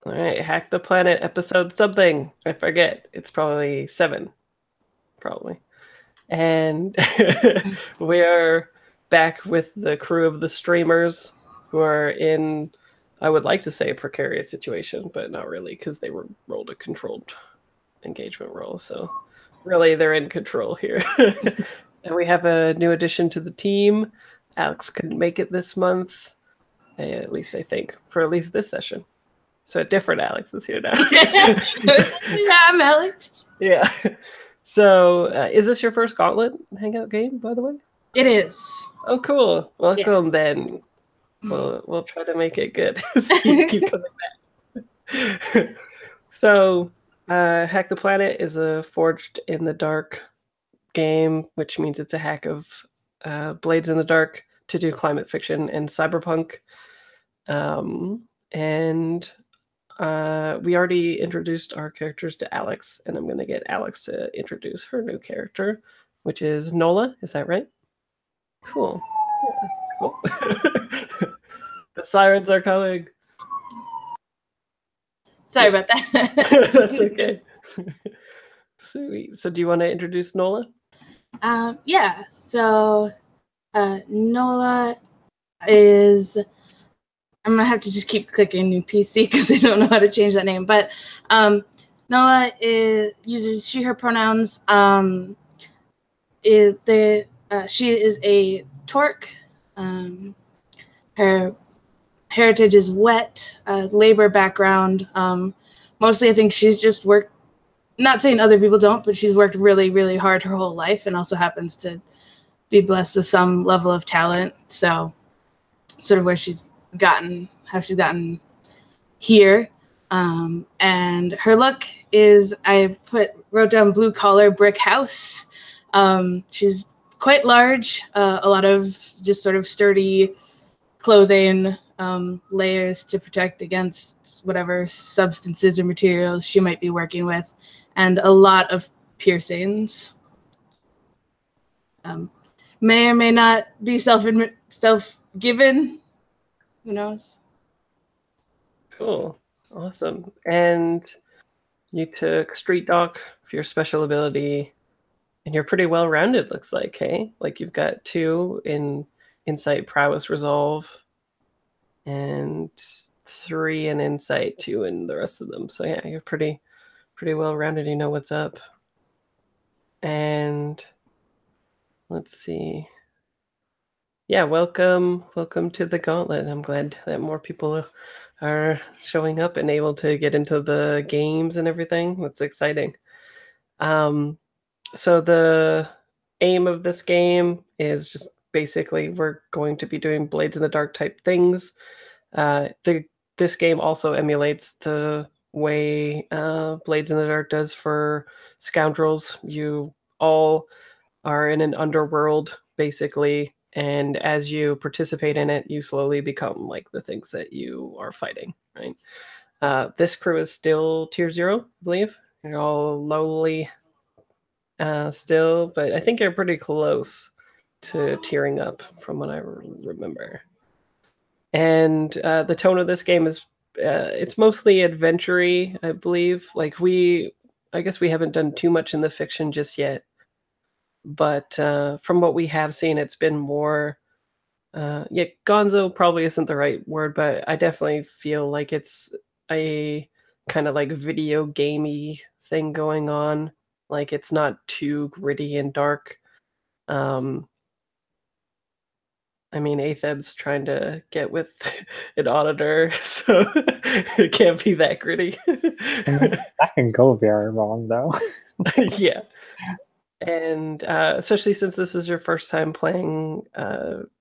All right, Hack the Planet episode something. I forget. It's probably 7, probably. And we are back with the crew of the streamers who are in, I would like to say, a precarious situation, but not really because they were rolled a controlled engagement roll. So really, they're in control here. And we have a new addition to the team. Alex couldn't make it this month, at least I think, for at least this session. So a different Alex is here now. Yeah, I'm Alex. Yeah. So is this your first Gauntlet Hangout game, by the way? It is. Oh, cool. Welcome Yeah. then. We'll try to make it good. So you keep coming back. So, Hack the Planet is a Forged in the Dark game, which means it's a hack of Blades in the Dark to do climate fiction and cyberpunk. And we already introduced our characters to Alex, and I'm going to get Alex to introduce her new character, which is Nola. Is that right? Cool. Yeah, cool. The sirens are coming. Sorry about that. That's okay. Sweet. So, do you want to introduce Nola? Yeah. So, Nola is. I'm gonna have to just keep clicking new PC because I don't know how to change that name. But Nola uses she/her pronouns. She is a Torque. Her heritage is wet, labor background. Mostly, I think she's just worked. Not saying other people don't, but she's worked really, really hard her whole life, and also happens to be blessed with some level of talent. So, sort of where how she's gotten here. And her look is, wrote down blue collar brick house. She's quite large, a lot of just sort of sturdy clothing, layers to protect against whatever substances or materials she might be working with, and a lot of piercings. May or may not be self-given. Who knows? Cool. Awesome. And you took Street Dock for your special ability, and you're pretty well rounded, looks like, hey? Like you've got 2 in Insight, Prowess, Resolve, and 3 in Insight, 2 in the rest of them. So yeah, you're pretty well rounded. You know what's up. And let's see. Yeah, welcome to the Gauntlet. I'm glad that more people are showing up and able to get into the games and everything. That's exciting. So the aim of this game is just basically we're going to be doing Blades in the Dark type things. This game also emulates the way Blades in the Dark does for Scoundrels. You all are in an underworld, basically, and as you participate in it, you slowly become like the things that you are fighting, right? This crew is still tier 0, I believe. You're all lowly still, but I think you're pretty close to tearing up from what I remember. And the tone of this game is it's mostly adventure-y, I believe. Like I guess we haven't done too much in the fiction just yet, but from what we have seen, it's been more. Yeah, Gonzo probably isn't the right word, but I definitely feel like it's a kind of like video gamey thing going on. Like it's not too gritty and dark. Um, I mean, Atheb's trying to get with an auditor, so it can't be that gritty. That can go very wrong, though. Yeah. And especially since this is your first time playing,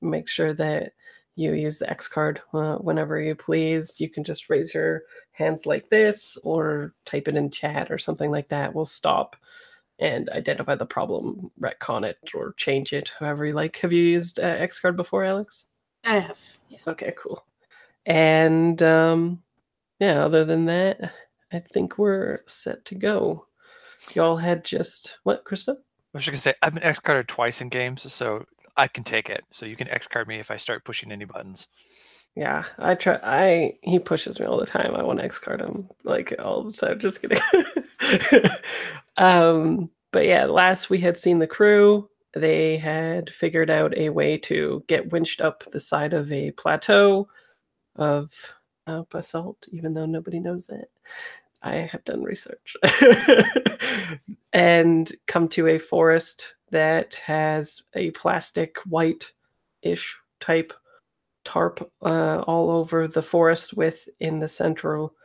make sure that you use the X card whenever you please. You can just raise your hands like this or type it in chat or something like that. We'll stop and identify the problem, retcon it, or change it, however you like. Have you used X card before, Alex? I have. Yeah. Okay, cool. And yeah, other than that, I think we're set to go. Y'all had just what, Krista? I was just gonna say I've been X carded twice in games, so I can take it. So you can X card me if I start pushing any buttons. Yeah, I try. He pushes me all the time. I want to X card him like all the time. Just kidding. But yeah, last we had seen the crew. They had figured out a way to get winched up the side of a plateau of basalt, even though nobody knows that. I have done research. And come to a forest that has a plastic white-ish type tarp all over the forest with in the central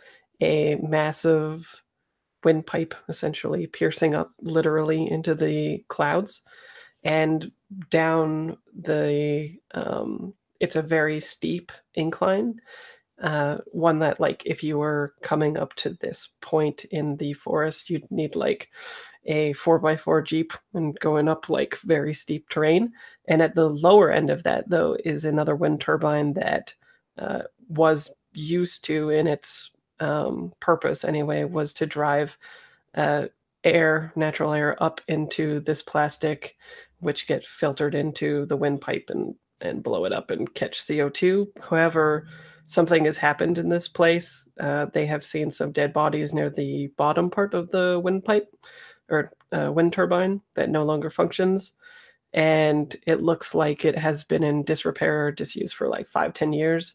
a massive windpipe essentially piercing up literally into the clouds and down the it's a very steep incline, one that like if you were coming up to this point in the forest you'd need like a 4x4 Jeep and going up like very steep terrain. And at the lower end of that, though, is another wind turbine that was used to, in its purpose anyway, was to drive uh, natural air, up into this plastic, which get filtered into the windpipe and blow it up and catch CO2. However, something has happened in this place. They have seen some dead bodies near the bottom part of the windpipe or wind turbine that no longer functions. And it looks like it has been in disrepair or disuse for like 5-10 years.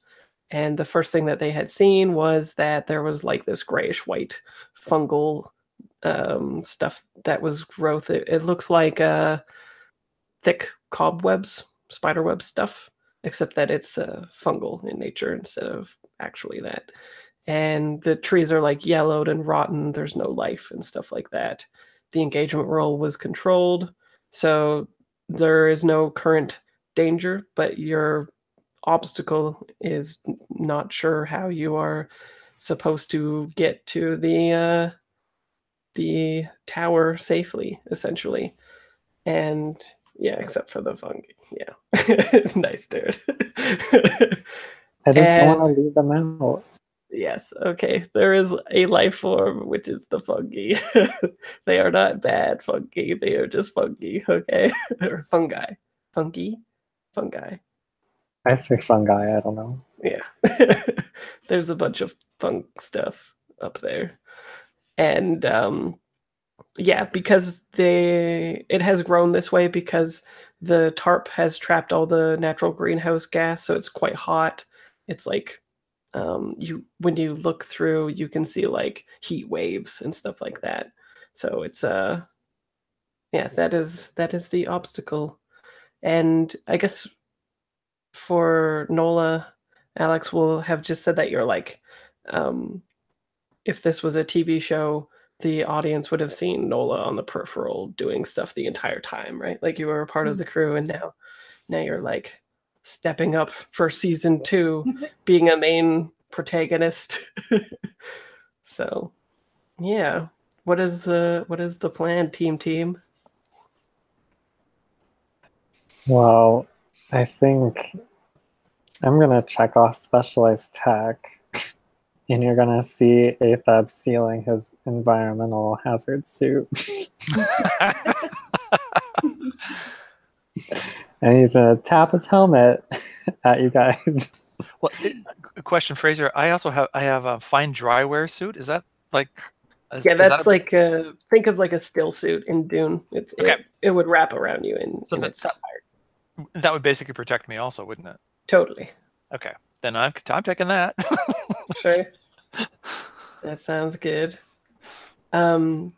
And the first thing that they had seen was that there was like this grayish white fungal stuff that was growth. It looks like thick cobwebs, spiderweb stuff, except that it's fungal in nature instead of actually that. And the trees are like yellowed and rotten. There's no life and stuff like that. The engagement roll was controlled, so there is no current danger, but your obstacle is not sure how you are supposed to get to the tower safely, essentially. And yeah, except for the fungi. Yeah. Nice, dude. I just don't And want to leave them out. yes, okay. There is a life form, which is the fungi. They are not bad fungi. They are just fungi, okay? Or fungi. Fungi? Fungi. I say fungi, I don't know. Yeah. There's a bunch of funk stuff up there. And yeah, because it has grown this way because the tarp has trapped all the natural greenhouse gas, so it's quite hot. It's like you when you look through, you can see like heat waves and stuff like that. So it's yeah, that is the obstacle. And I guess for Nola, Alex will have just said that you're like, um, if this was a TV show, the audience would have seen Nola on the peripheral doing stuff the entire time, right? Like you were a part of the crew, and now you're like stepping up for season 2, being a main protagonist. So yeah, what is the plan, team? Well, I think I'm gonna check off specialized tech, and you're gonna see Athab sealing his environmental hazard suit. And he's gonna tap his helmet at you guys. Well, question, Fraser. I have a fine drywear suit. Is that like? Yeah, that's like think of like a still suit in Dune. Okay. It would wrap around you in its top part. That would basically protect me, also, wouldn't it? Totally. Okay, then I'm taking that. Sure. That sounds good. So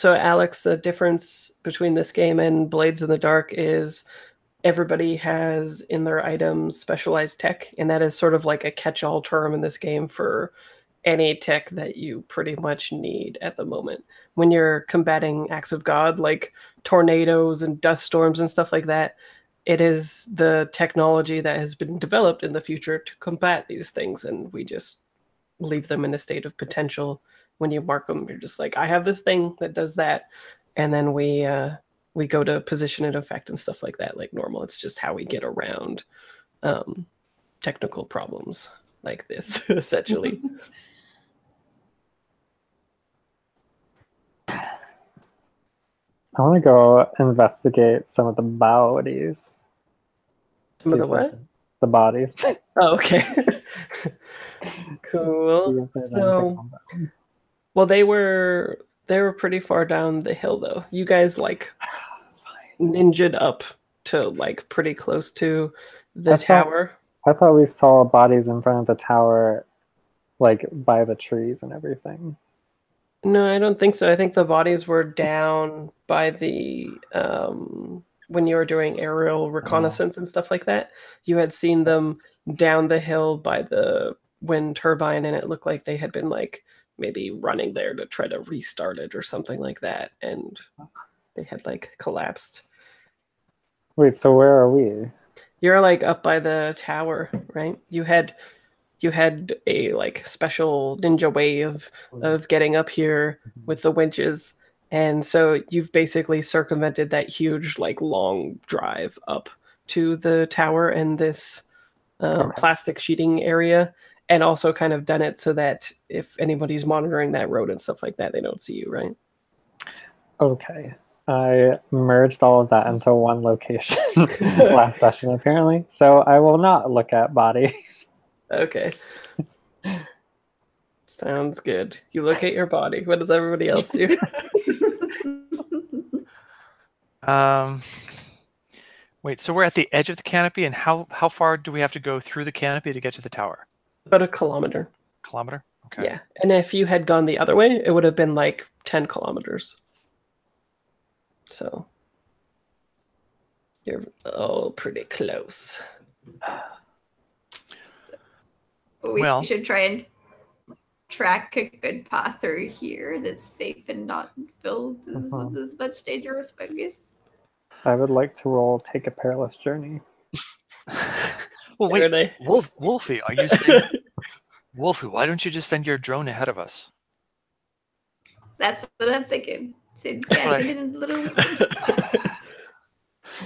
Alex, the difference between this game and Blades in the Dark is everybody has in their items specialized tech, and that is sort of like a catch-all term in this game for any tech that you pretty much need at the moment. When you're combating acts of God like tornadoes and dust storms and stuff like that, it is the technology that has been developed in the future to combat these things, and we just leave them in a state of potential. When you mark them, you're just like, I have this thing that does that, and then we go to position and effect and stuff like that like normal. It's just how we get around technical problems like this, essentially. I want to go investigate some of the bodies. Some of the what? the bodies. Oh, okay. See Cool. if there's anything So, on them. well, they were pretty far down the hill though. You guys like ninja'd up to like pretty close to the tower. I thought we saw bodies in front of the tower, like by the trees and everything. No, I don't think so. I think the bodies were down by the when you were doing aerial reconnaissance and stuff like that. You had seen them down the hill by the wind turbine, and it looked like they had been like maybe running there to try to restart it or something like that, and they had like collapsed. Wait, so where are we? You're like up by the tower, right? You had a like special ninja way of getting up here with the winches, and so you've basically circumvented that huge like long drive up to the tower and this plastic sheeting area, and also kind of done it so that if anybody's monitoring that road and stuff like that, they don't see you, right? Okay. I merged all of that into one location last session, apparently. So I will not look at bodies. Okay. Sounds good. You look at your body. What does everybody else do? Wait, so we're at the edge of the canopy, and how far do we have to go through the canopy to get to the tower? About a kilometer. Kilometer? Okay. Yeah. And if you had gone the other way, it would have been like 10 kilometers. So you're all pretty close. We should try and track a good path through here that's safe and not filled with as much dangerous fungus. I would like to roll Take a Perilous Journey. Well, wait, Wolfie, are you saying... Wolfie, why don't you just send your drone ahead of us? That's what I'm thinking. Send it in a little...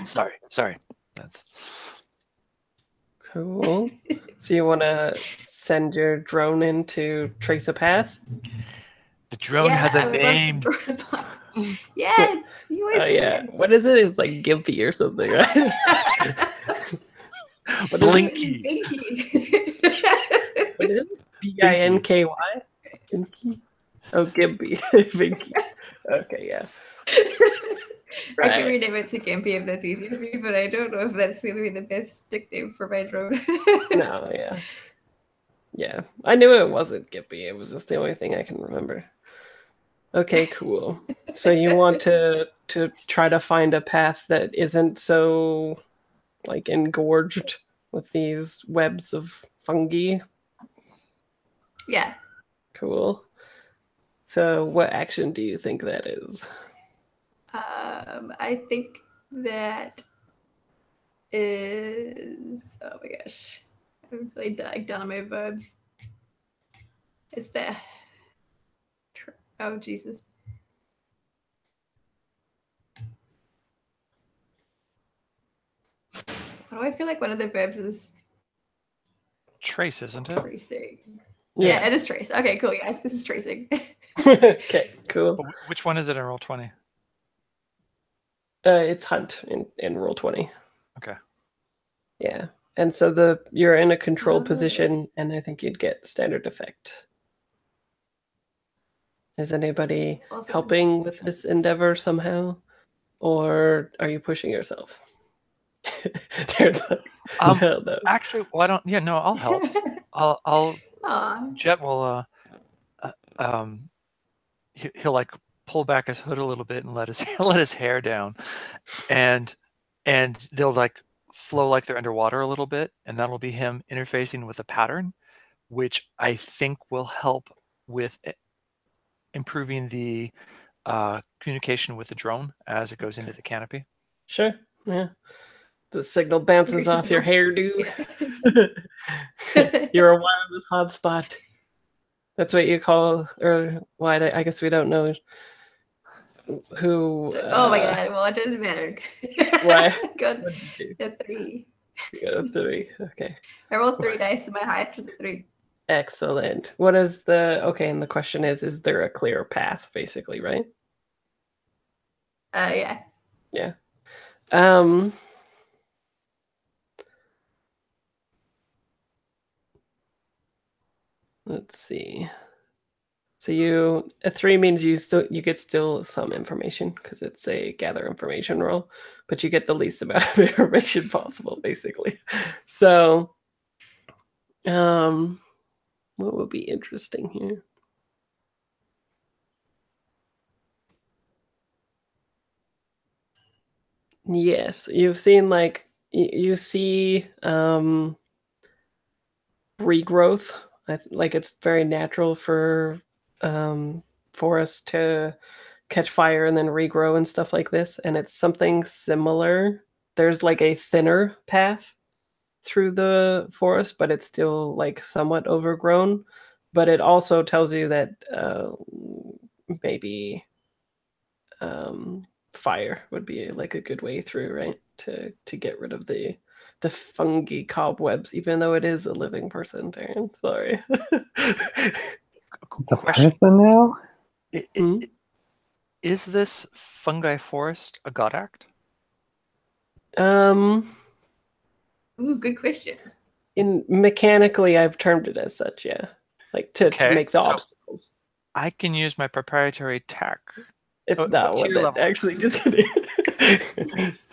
Sorry. That's... Cool. So you want to send your drone in to trace a path? The drone has a name. Yes. Oh yeah. What is it? It's like Gimpy or something, right? Blinky. What is it? Binky. Binky? Oh, Gimpy. Binky. Okay, yeah. I can rename it to Gimpy if that's easier for me, but I don't know if that's going to be the best nickname for my drone. No, yeah. Yeah. I knew it wasn't Gimpy. It was just the only thing I can remember. Okay, cool. So you want to try to find a path that isn't so like engorged with these webs of fungi? Yeah. Cool. So what action do you think that is? I think that is... Oh my gosh. I'm really down on my verbs. It's the... Oh, Jesus. Why do I feel like one of the verbs is... Trace, isn't it? Tracing. Yeah, it is trace. Okay, cool. Yeah, this is tracing. Okay, cool. But which one is it in roll 20? It's hunt in roll 20. Okay. Yeah. And so you're in a controlled position, and I think you'd get standard effect. Is anybody helping with this endeavor somehow? Or are you pushing yourself? There's no. Actually, why don't... Yeah, no, I'll help. Jet will... he'll like pull back his hood a little bit and let his hair down, and they'll like flow like they're underwater a little bit, and that'll be him interfacing with a pattern, which I think will help with improving the communication with the drone as it goes into the canopy. Sure. Yeah. The signal bounces off your hairdo. You're a wireless hotspot. That's what you call, or why? I guess we don't know who. Oh my god! Well, it didn't matter. Why? Good. A 3. You got a 3. Okay. I rolled 3 dice, and my highest was a 3. Excellent. What is the... Okay, and the question is there a clear path, basically, right? Yeah. Yeah. let's see. So a 3 means you get still some information because it's a gather information roll, but you get the least amount of information possible, basically. So, what would be interesting here? Yes, you've seen like you see regrowth. Like it's very natural for forests to catch fire and then regrow and stuff like this, and it's something similar. There's like a thinner path through the forest, but it's still like somewhat overgrown. But it also tells you that maybe fire would be like a good way through, right? To get rid of the fungi cobwebs, even though it is a living person, Darren. Sorry. The person now? Is this fungi forest a god act? Ooh, good question. Mechanically, I've termed it as such, yeah. Like to make the obstacles. I can use my proprietary tech. It's not what that actually just did.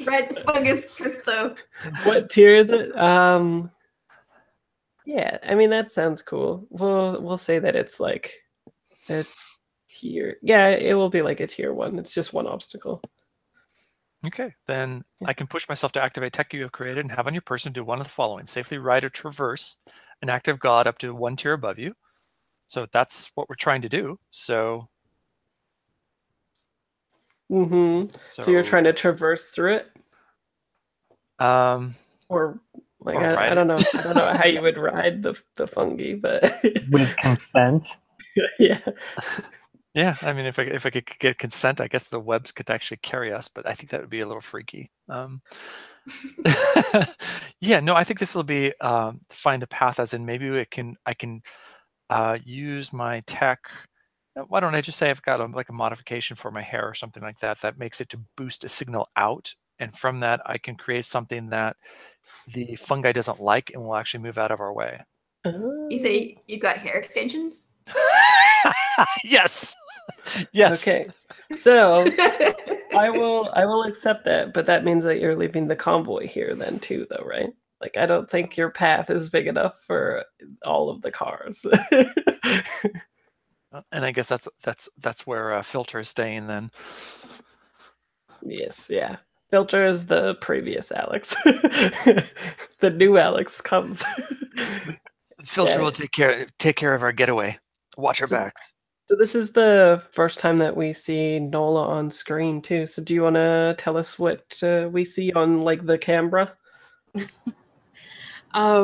Red fungus Christo. What tier is it? Yeah, I mean that sounds cool. We'll say that it's like a tier. Yeah, it will be like a tier 1. It's just one obstacle. Okay, then I can push myself to activate tech you have created and have on your person do one of the following: safely ride or traverse an active god up to 1 tier above you. So that's what we're trying to do. So. So you're trying to traverse through it? Or like I don't know. I don't know how you would ride the fungi, but with consent. Yeah. Yeah, I mean, if I could get consent, I guess the webs could actually carry us, but I think that would be a little freaky. Yeah, no, I think this will be find a path, as in maybe I can use my tech. Why don't I just say I've got like a modification for my hair or something like that that makes it to boost a signal out, and from that I can create something that the fungi doesn't like and will actually move out of our way. You say you've got hair extensions? Yes. Yes. Okay. So I will accept that, but that means that you're leaving the convoy here then too, though, right? Like I don't think your path is big enough for all of the cars. And I guess that's where Filter is staying then. Yes, yeah. Filter is the previous Alex. The new Alex comes. Filter will take care of our getaway. Watch our backs. So this is the first time that we see Nola on screen too. So do you want to tell us what we see on like the camera? I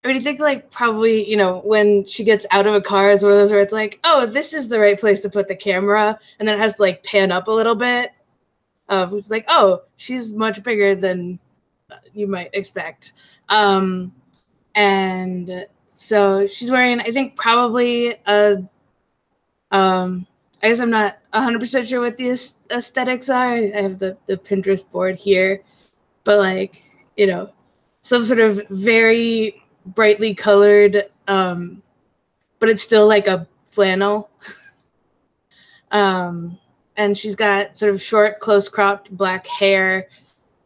mean, I think like probably, when she gets out of a car is one of those where it's like, oh, this is the right place to put the camera. And then it has to like pan up a little bit. It's like, oh, she's much bigger than you might expect. And so she's wearing, I think probably I guess I'm not 100% sure what the aesthetics are. I have the Pinterest board here, but like, some sort of very brightly colored, but it's still like a flannel. And she's got sort of short, close cropped black hair,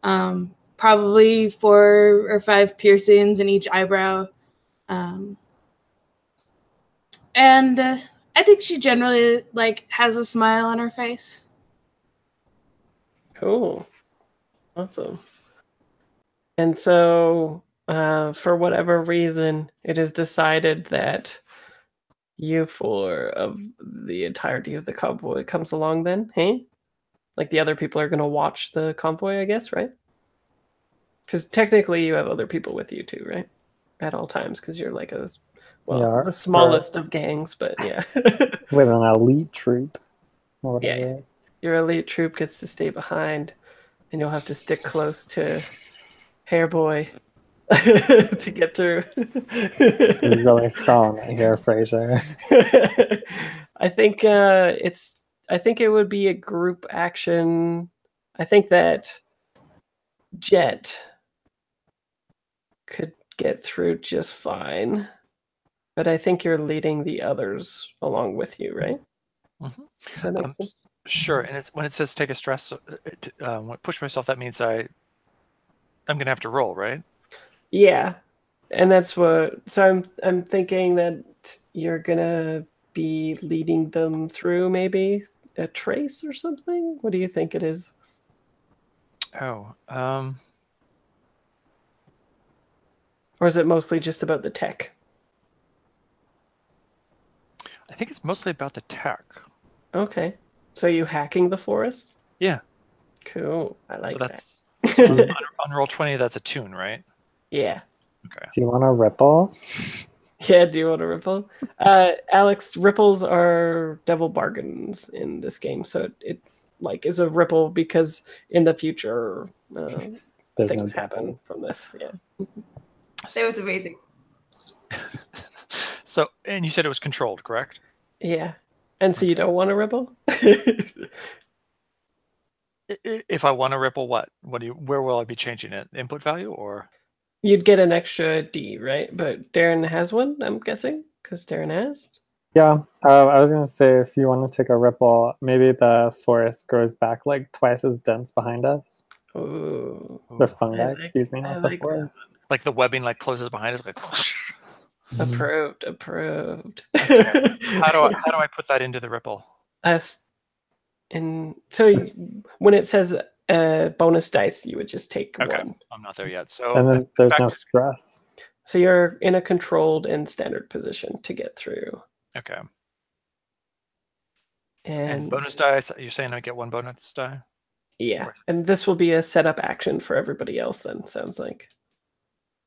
probably 4 or 5 piercings in each eyebrow. And I think she generally like has a smile on her face. Cool. Awesome. And so, for whatever reason, it is decided that you 4 of the entirety of the convoy comes along then, hey? Like the other people are going to watch the convoy, I guess, right? Because technically you have other people with you too, right? At all times, because you're like the smallest of gangs, but yeah. With an elite troop. Yeah, your elite troop gets to stay behind, and you'll have to stick close to Hairboy to get through. You're really strong here, Fraser. I think it would be a group action. I think that Jet could get through just fine. But I think you're leading the others along with you, right? Mm-hmm. Does that make sense? Sure. And when it says take a stress, push myself, that means I'm going to have to roll, right? Yeah. And that's what, so I'm thinking that you're gonna be leading them through maybe a trace or something. What do you think it is? Oh, Or is it mostly just about the tech? I think it's mostly about the tech. Okay. So you hacking the forest? Yeah. Cool. I like So that. so on roll 20, that's a tune, right? Yeah. Okay. Do you want to ripple? Yeah, do you want to ripple? Alex, ripples are devil bargains in this game, so it like is a ripple because in the future things happen from this. Yeah. That was amazing. So, and you said it was controlled, correct? Yeah. And so you don't want to ripple? If I want to ripple, where will I be changing it? Input value or? You'd get an extra D, right? But Darren has one, I'm guessing, because Darren asked. Yeah, I was gonna say if you want to take a ripple, maybe the forest grows back like twice as dense behind us. Ooh. The fungi, excuse me, not the forest. Like the webbing like closes behind us, like. Approved. Okay. How do I put that into the ripple? And so when it says bonus dice, you would just take one. I'm not there yet. So and then there's no stress. So you're in a controlled and standard position to get through. Okay. And bonus dice, you're saying I get one bonus die? Yeah. And this will be a setup action for everybody else then, sounds like.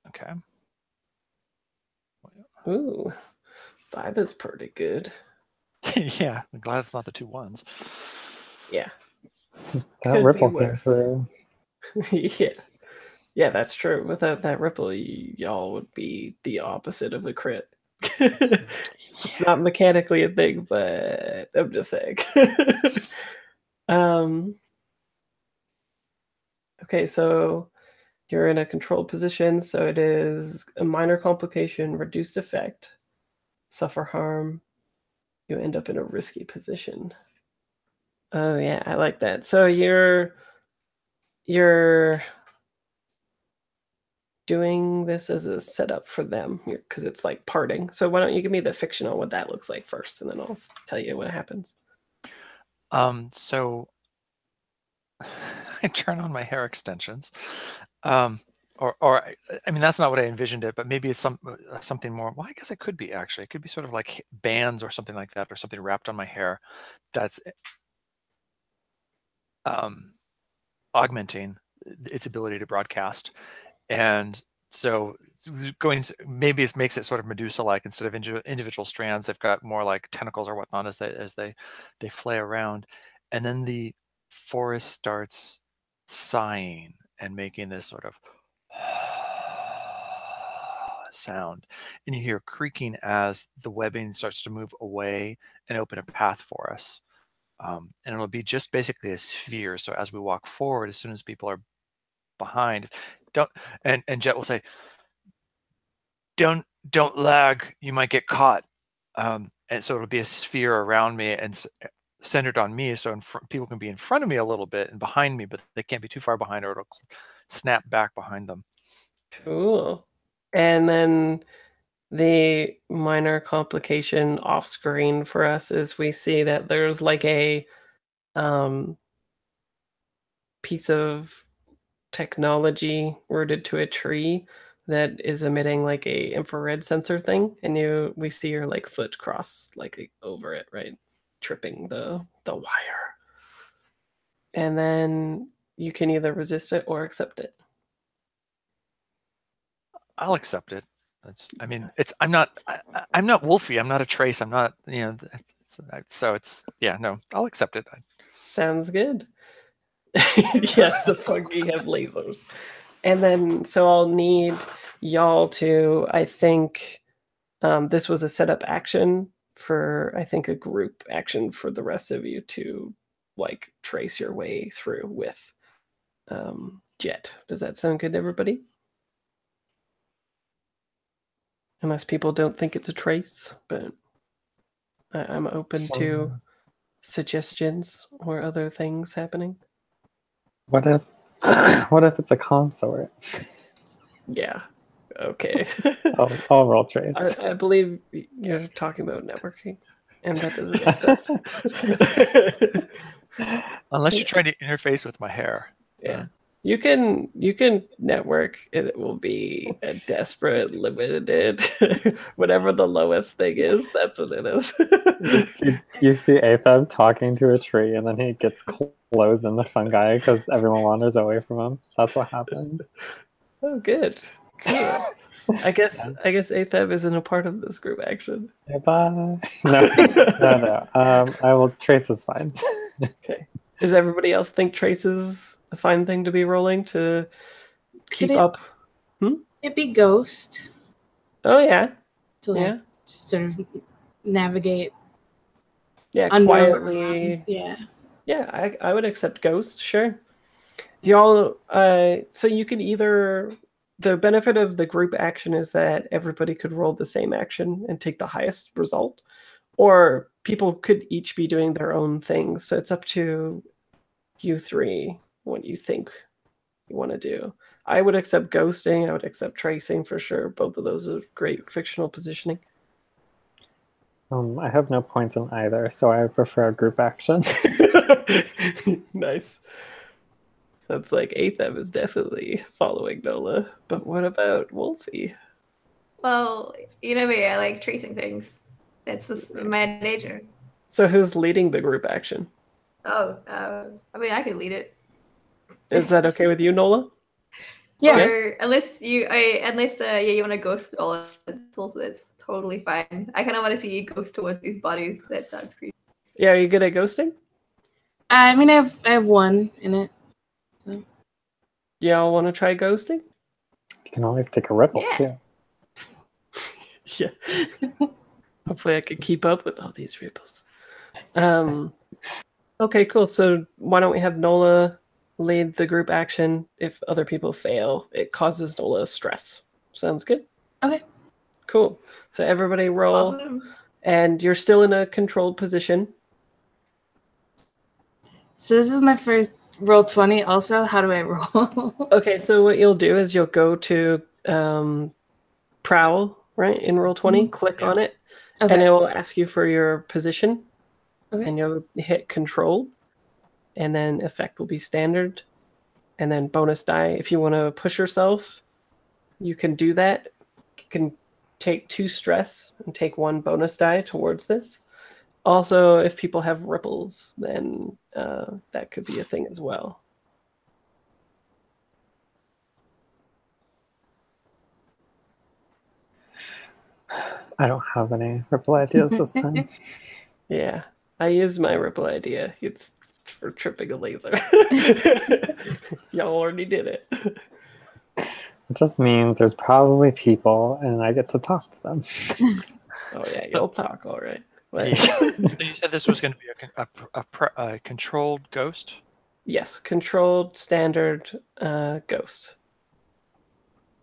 Okay. Ooh. 5 is pretty good. Yeah. I'm glad it's not the 2 1s. Yeah. That ripple came through. Yeah. Yeah, that's true. Without that ripple, y'all would be the opposite of a crit. It's not mechanically a thing, but I'm just saying. Okay, so you're in a controlled position, so it is a minor complication, reduced effect, suffer harm, you end up in a risky position. Oh yeah, I like that. So you're doing this as a setup for them because it's like parting. So why don't you give me the fiction on what that looks like first, and then I'll tell you what happens. So I turn on my hair extensions, or I mean that's not what I envisioned it, but maybe it's something more. Well, I guess it could be actually. It could be sort of like bands or something like that, or something wrapped on my hair that's augmenting its ability to broadcast. And so maybe it makes it sort of Medusa-like. Instead of individual strands, they've got more like tentacles or whatnot as they flay around. And then the forest starts sighing and making this sort of sound. And you hear creaking as the webbing starts to move away and open a path for us. And it'll be just basically a sphere. So as we walk forward, as soon as people are behind, and Jet will say, don't lag, you might get caught. And so it'll be a sphere around me and centered on me, so people can be in front of me a little bit and behind me, but they can't be too far behind or it'll snap back behind them. Cool. And then the minor complication off screen for us is we see that there's like a piece of technology rooted to a tree that is emitting like a infrared sensor thing, and we see your like foot cross like over it, right, tripping the wire, and then you can either resist it or accept it. I'll accept it. I'm not Wolfie. I'm not a trace. I'm not, so no, I'll accept it. Sounds good. Yes, the fungi have lasers. And then, so I'll need y'all to, I think, this was a setup action for, I think, a group action for the rest of you to, like, trace your way through with Jet. Does that sound good to everybody? unless people don't think it's a trace, but I'm open to suggestions or other things happening. What if what if it's a consort? Yeah. Okay. I'll roll trace. I believe you're talking about networking, and that doesn't make sense. Unless you're trying to interface with my hair. Yeah. You can network. It will be a desperate, limited, whatever the lowest thing is. That's what it is. You see Aphab talking to a tree, and then he gets close in the fungi because everyone wanders away from him. That's what happens. Oh, good. Cool. I guess Athab isn't a part of this group action. Bye. No. I will. Trace is fine. Okay. Does everybody else think Trace is a fine thing to be rolling to keep up? It'd be Ghost. Oh yeah. To like just sort of navigate. Yeah, quietly. Yeah. Yeah, I would accept Ghost, sure. Y'all, so you can either, the benefit of the group action is that everybody could roll the same action and take the highest result, or people could each be doing their own things. So it's up to you three what you think you want to do. I would accept ghosting. I would accept tracing for sure. Both of those are great fictional positioning. I have no points in either, so I prefer group action. Nice. Sounds like Atham is definitely following Nola. But what about Wolfie? Well, you know me, I like tracing things. That's just my nature. So who's leading the group action? Oh, I mean, I could lead it. Is that okay with you, Nola? Yeah. Or unless you want to ghost all of it, that's totally fine. I kind of want to see you ghost towards these bodies. That sounds creepy. Yeah, are you good at ghosting? I mean, I have one in it. So. Y'all want to try ghosting? You can always take a ripple too. Yeah. Hopefully I could keep up with all these ripples. Okay, cool. So why don't we have Nola lead the group action? If other people fail, it causes Nola stress. Sounds good? Okay. Cool. So everybody roll. Awesome. And you're still in a controlled position. So this is my first roll 20 also. How do I roll? Okay, so what you'll do is you'll go to Prowl, right, in roll 20, click on it, and it will ask you for your position, and you'll hit control, and then effect will be standard, and then bonus die. If you want to push yourself, you can do that. You can take 2 stress and take 1 bonus die towards this. Also, if people have ripples, then that could be a thing as well. I don't have any ripple ideas this time. Yeah, I use my ripple idea. It's for tripping a laser. Y'all already did it. It just means there's probably people, and I get to talk to them. Oh yeah, you'll talk, all right. So you said this was going to be a controlled ghost? Yes, controlled standard ghost.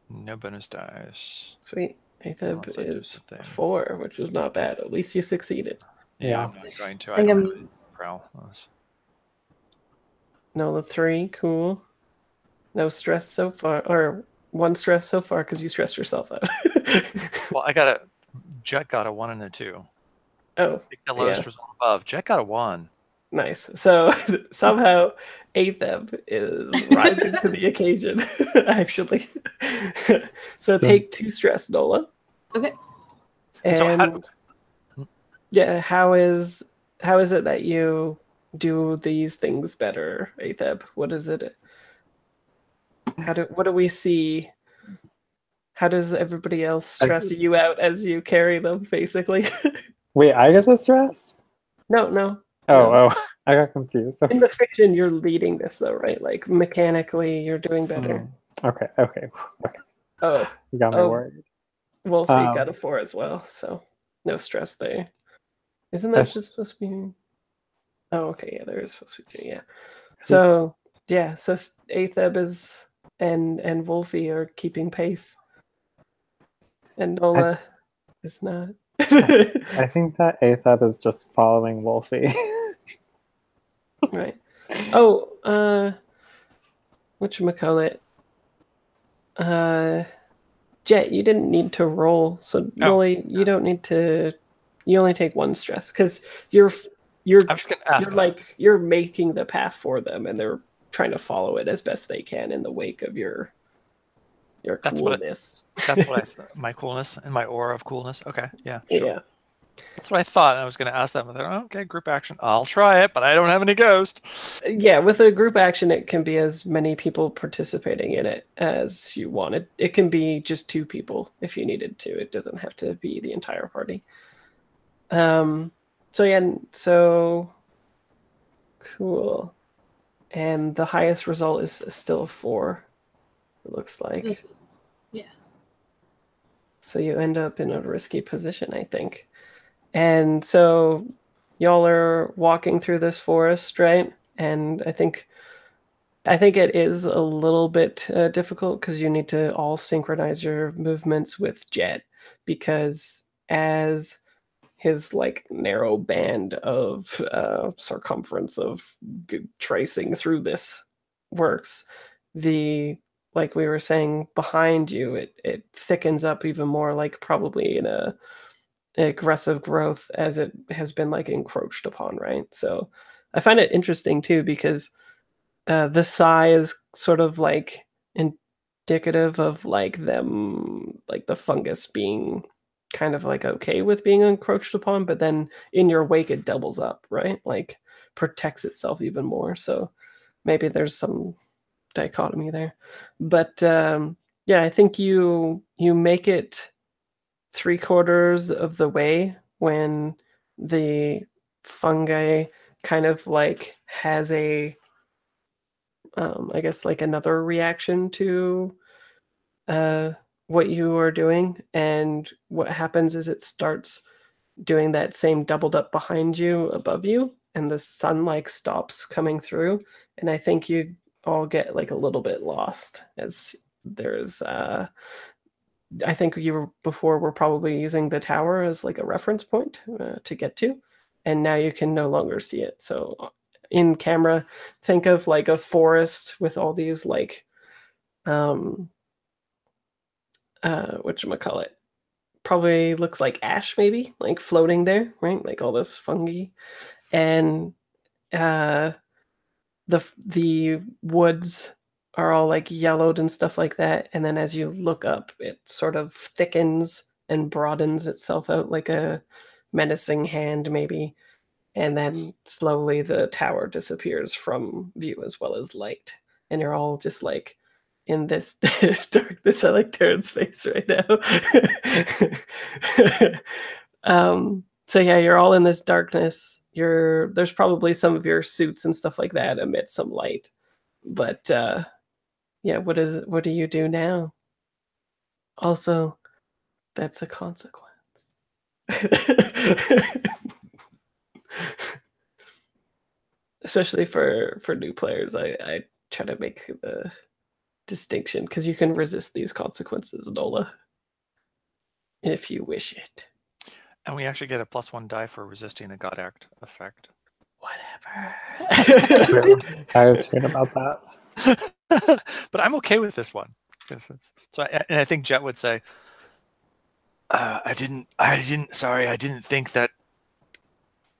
No bonus dice. Sweet. Athab is 4, which is not bad. At least you succeeded. Yeah, I'm not going to. I don't have Prowl. Nola 3, cool. No stress so far, or 1 stress so far because you stressed yourself out. Well, Jet got a 1 and a 2. Oh, the lowest result above. Jet got a 1. Nice. So somehow Athab is rising to the occasion, actually. So take 2 stress, Nola. Okay. And so how is it that you do these things better, Athab? What is it? What do we see? How does everybody else stress you out as you carry them, basically? Wait, I get the stress? No. Oh, I got confused. In the fiction, you're leading this, though, right? Like, mechanically, you're doing better. Okay. Oh. You got me worried. Wolfie got a 4 as well, so no stress there. Isn't that just supposed to be... Oh, okay, yeah, there is supposed to be 2, yeah. So, yeah, so Athab is... and Wolfie are keeping pace. And Nola It's not. I think that Athab is just following Wolfie. Right. Oh, whatchamacallit? Jet, you didn't need to roll, so Noli, you don't need to. You only take 1 stress because you're I was gonna ask you're making the path for them, and they're trying to follow it as best they can in the wake of your coolness. That's what I thought. My coolness and my aura of coolness. Okay, yeah, sure. Yeah. That's what I thought. I was going to ask them. Okay, group action. I'll try it, but I don't have any ghost. Yeah, with a group action, it can be as many people participating in it as you wanted. It can be just 2 people if you needed to. It doesn't have to be the entire party. So yeah, so cool. And the highest result is still 4, it looks like. Yeah. So you end up in a risky position, I think. And so y'all are walking through this forest, right? And I think it is a little bit difficult because you need to all synchronize your movements with Jet, because as his like narrow band of circumference of tracing through this works, the like we were saying behind you, it thickens up even more, like probably in a aggressive growth as it has been like encroached upon, right? So I find it interesting too because the sigh is sort of like indicative of like them, like the fungus being kind of like okay with being encroached upon, but then in your wake it doubles up, right? Like protects itself even more. So maybe there's some dichotomy there. But yeah, I think you make it 3/4 of the way when the fungi kind of like has a I guess like another reaction to what you are doing, and what happens is it starts doing that same doubled up behind you, above you, and the sun like stops coming through, and I think you all get like a little bit lost as there's I think you were probably using the tower as like a reference point to get to, and now you can no longer see it. So in camera, think of like a forest with all these like whatchamacallit, probably looks like ash, maybe like floating there, right? Like all this fungi, and the woods are all like yellowed and stuff like that, and then as you look up it sort of thickens and broadens itself out like a menacing hand maybe, and then slowly the tower disappears from view as well as light, and you're all just like in this darkness. I like Taryn's face right now. So yeah, you're all in this darkness. There's probably some of your suits and stuff like that emit some light, but yeah, what do you do now? Also, that's a consequence. Especially for new players, I try to make the distinction because you can resist these consequences, Nola, if you wish it. And we actually get a +1 die for resisting a God Act effect. Whatever. I was hearing about that. But I'm okay with this one. So I think Jet would say, I didn't think that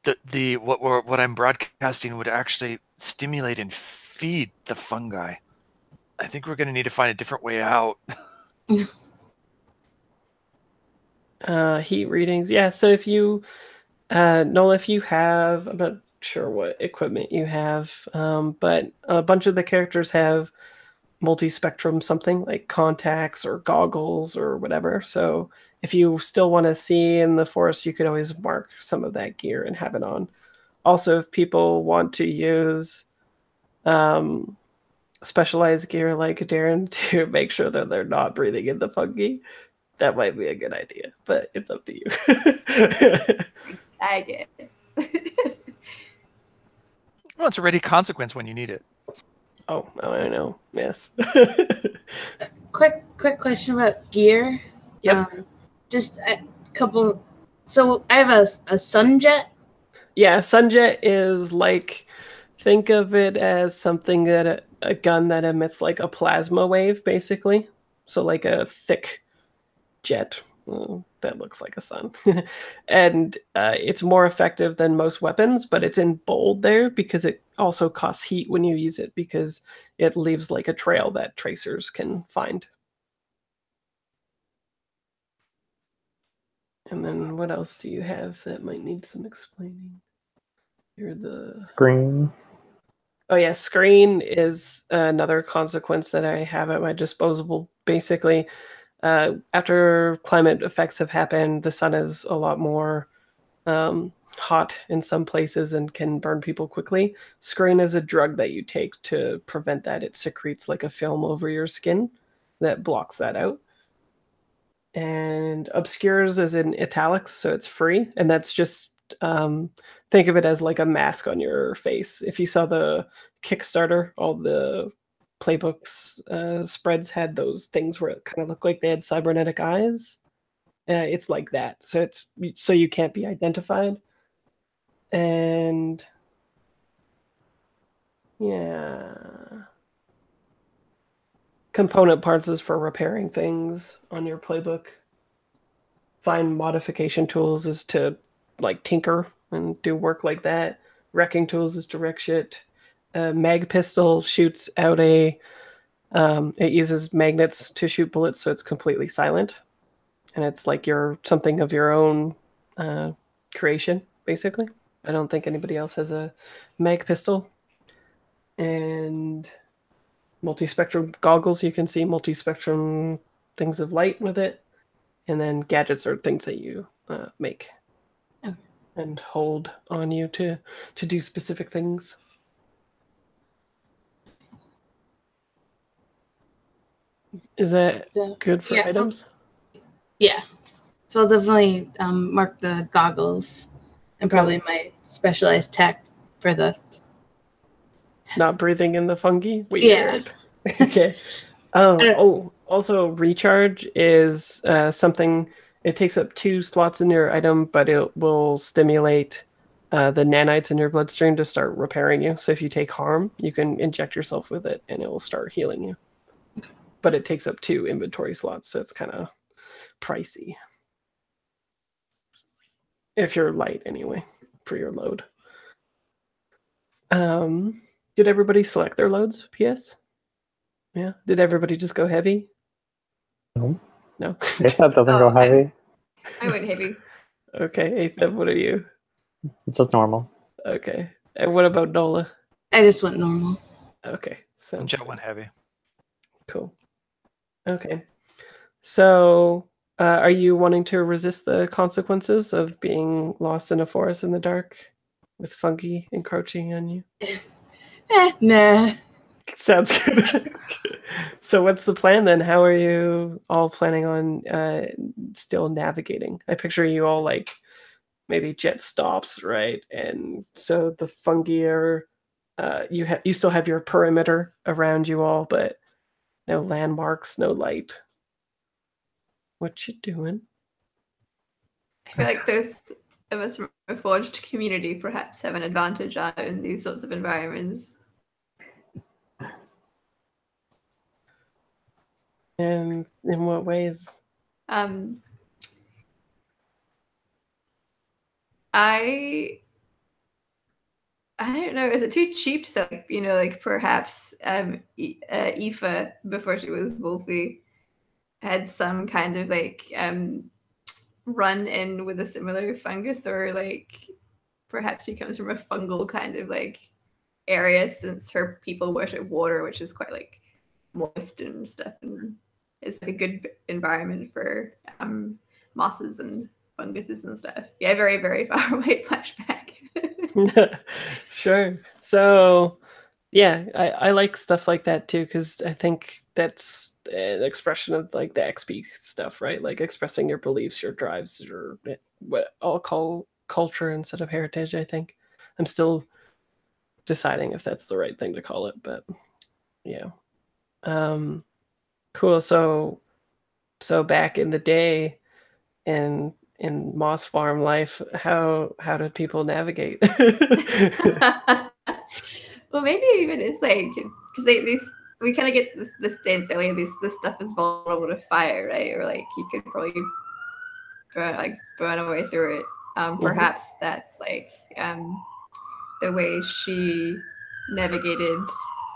what I'm broadcasting would actually stimulate and feed the fungi. I think we're going to need to find a different way out. Heat readings. Yeah, so if you Nola, if you have, I'm not sure what equipment you have, but a bunch of the characters have multi-spectrum something like contacts or goggles or whatever. So if you still want to see in the forest, you could always mark some of that gear and have it on. Also, if people want to use specialized gear like Darren to make sure that they're not breathing in the fungi, that might be a good idea, but it's up to you. I guess. Well, it's a ready consequence when you need it. Oh, I know. Yes. Quick question about gear. Yep. couple. So I have a sun jet. Yeah, sunjet is like, think of it as something that a gun that emits like a plasma wave, basically. So like a thick jet that looks like a sun. And it's more effective than most weapons, but it's in bold there because it also costs heat when you use it because it leaves like a trail that tracers can find. And then what else do you have that might need some explaining? You're the Screen. Oh yeah, screen is another consequence that I have at my disposal. Basically, after climate effects have happened, the sun is a lot more hot in some places and can burn people quickly. Screen is a drug that you take to prevent that. It secretes like a film over your skin that blocks that out. And obscures is in italics, so it's free, and that's just think of it as like a mask on your face. If you saw the Kickstarter, all the playbooks spreads had those things where it kind of looked like they had cybernetic eyes. It's like that, so it's so you can't be identified. And yeah, component parts is for repairing things on your playbook. Find modification tools is to like tinker and do work like that. Wrecking tools is to wreck shit. Mag pistol shoots out a it uses magnets to shoot bullets, so it's completely silent, and it's like you're something of your own creation, basically. I don't think anybody else has a mag pistol. And multispectrum goggles, you can see multispectrum things of light with it. And then gadgets are things that you make and hold on you to do specific things. Is that good for items? Yeah. So I'll definitely mark the goggles and probably my specialized tech for the not breathing in the fungi. Weird. Yeah. Okay. Also recharge is something. It takes up 2 slots in your item, but it will stimulate the nanites in your bloodstream to start repairing you. So if you take harm, you can inject yourself with it, and it will start healing you. But it takes up 2 inventory slots, so it's kind of pricey. If you're light, anyway, for your load. Did everybody select their loads? PS. Yeah. Did everybody just go heavy? No. No. Aethab doesn't go heavy. I went heavy. Okay, Aethab, what are you? Just normal. Okay. And what about Nola? I just went normal. Okay. And Jet went heavy. Cool. Okay. So, are you wanting to resist the consequences of being lost in a forest in the dark with fungi encroaching on you? Nah. Sounds good. So what's the plan then? How are you all planning on still navigating? I picture you all like maybe Jet stops, right? And so the fungi are you still have your perimeter around you all, but no landmarks, no light. What you doing? I feel like those of us from a forged community perhaps have an advantage out in these sorts of environments. And in what ways? I don't know. Is it too cheap to say, like perhaps Aoife, before she was Wolfie, had some kind of like run in with a similar fungus, or like perhaps she comes from a fungal kind of like area, since her people worship water, which is quite like moist and stuff, and it's like a good environment for mosses and funguses and stuff. Yeah, very, very far away flashback. Sure. So, yeah, I like stuff like that too, because I think that's an expression of like the XP stuff, right? Like expressing your beliefs, your drives, your what I'll call culture instead of heritage. I think I'm still deciding if that's the right thing to call it, but yeah. Cool. So back in the day, in in Moss Farm life, how did people navigate? Well, maybe it even is like because we kind of get this sense earlier. This stuff is vulnerable to fire, right? Or like you could probably burn away through it. Perhaps that's like the way she navigated.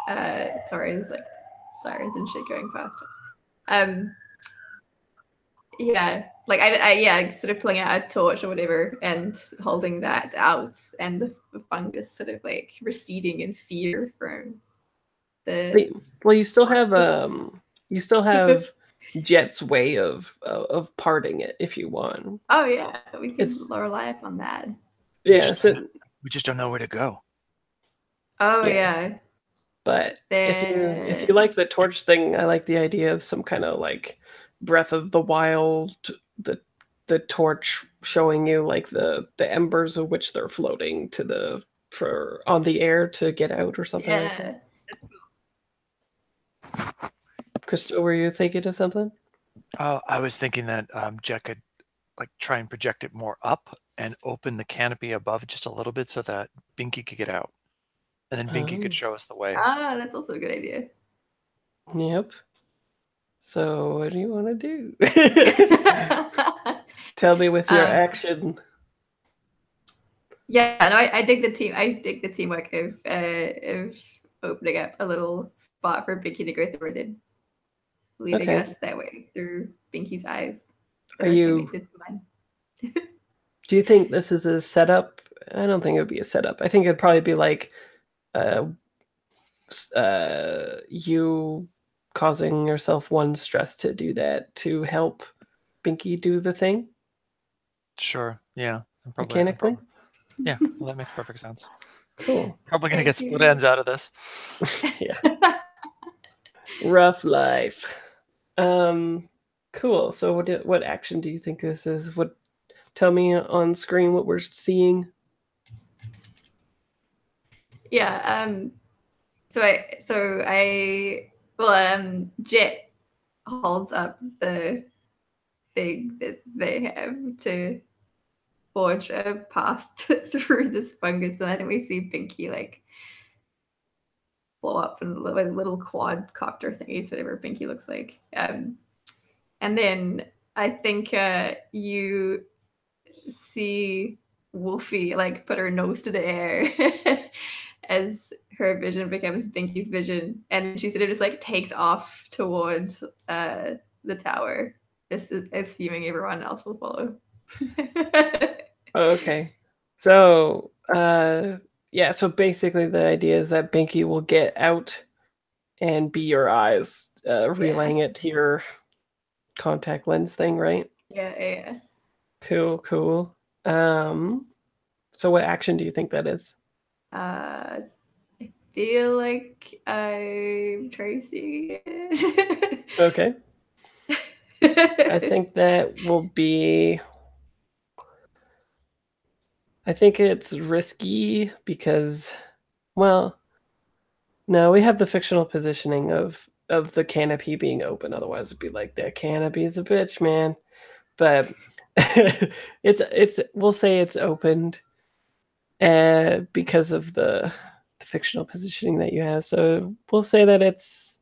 Sorry, there's like sirens and shit going fast. Yeah, like I sort of pulling out a torch or whatever and holding that out, and the fungus sort of like receding in fear from the. Well, you still have Jet's way of parting it if you want. Oh yeah, we can rely upon that. Yeah, we just don't know where to go. Oh yeah. But if you like the torch thing, I like the idea of some kind of like Breath of the Wild, the torch showing you like the embers of which they're floating on the air to get out or something like that. Crystal, were you thinking of something? I was thinking that Jet could like try and project it more up and open the canopy above just a little bit so that Binky could get out. And then Binky could show us the way. Ah, that's also a good idea. Yep. So what do you want to do? Tell me with your action. Yeah, no, I dig the team. I dig the teamwork of opening up a little spot for Binky to go through and then leading us that way through Binky's eyes. Are you connected to mine. Do you think this is a setup? I don't think it would be a setup. I think it'd probably be like you causing yourself one stress to do that to help Binky do the thing. Sure. Yeah. Mechanically. Yeah. Well, that makes perfect sense. Cool. Probably gonna get split ends out of this. Yeah. Rough life. Cool. So what action do you think this is? Tell me on screen what we're seeing. Yeah. Jet holds up the thing that they have to forge a path through this fungus, and I think we see Binky like blow up in little quadcopter thingies, whatever Binky looks like. And then I think you see Wolfie like put her nose to the air as her vision becomes Binky's vision, and she sort of just like takes off towards the tower, just assuming everyone else will follow. Okay. So so basically the idea is that Binky will get out and be your eyes, relaying it to your contact lens thing, right? Yeah. Cool. So what action do you think that is? I feel like I'm tracing it. Okay. I think that will be... I think it's risky because, well, no, we have the fictional positioning of the canopy being open. Otherwise, it'd be like, that canopy's a bitch, man. But we'll say it's opened because of the fictional positioning that you have. So we'll say that it's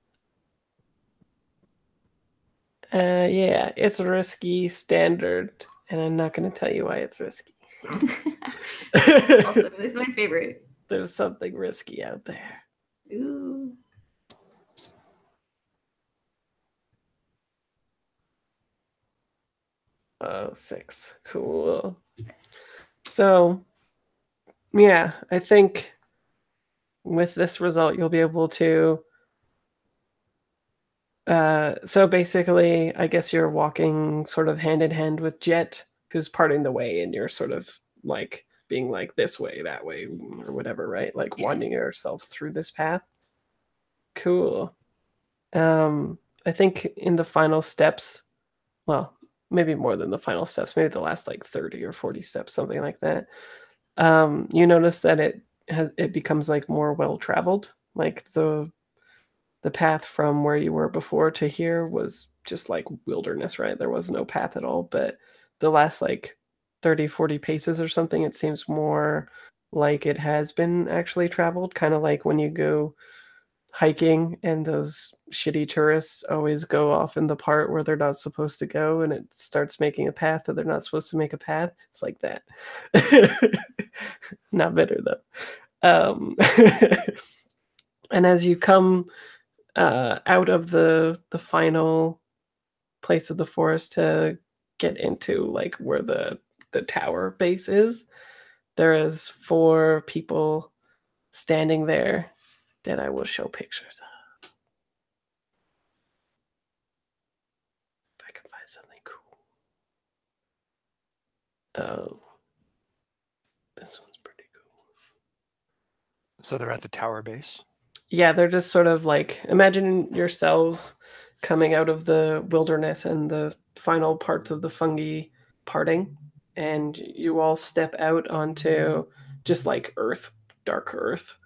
it's a risky standard, and I'm not going to tell you why it's risky. Awesome. This is my favorite. There's something risky out there. Ooh. Oh, 6. Cool. So, yeah, I think with this result, you'll be able to... so basically, I guess you're walking sort of hand in hand with Jet, who's parting the way, and you're sort of like being like this way, that way, or whatever, right? Like winding yourself through this path. Cool. I think in the final steps, well, maybe more than the final steps, maybe the last like 30 or 40 steps, something like that. You notice that it becomes like more well-traveled. Like the path from where you were before to here was just like wilderness, right? There was no path at all, but the last like 30, 40 paces or something, it seems more like it has been actually traveled, kind of like when you go hiking and those shitty tourists always go off in the part where they're not supposed to go and it starts making a path that they're not supposed to make a path. It's like that. Not bitter though. And as you come out of the final place of the forest to get into like where the tower base is, there is 4 people standing there that I will show pictures of. If I can find something cool. Oh, this one's pretty cool. So they're at the tower base. Yeah, they're just sort of like, imagine yourselves coming out of the wilderness and the final parts of the fungi parting, and you all step out onto just like earth, dark earth,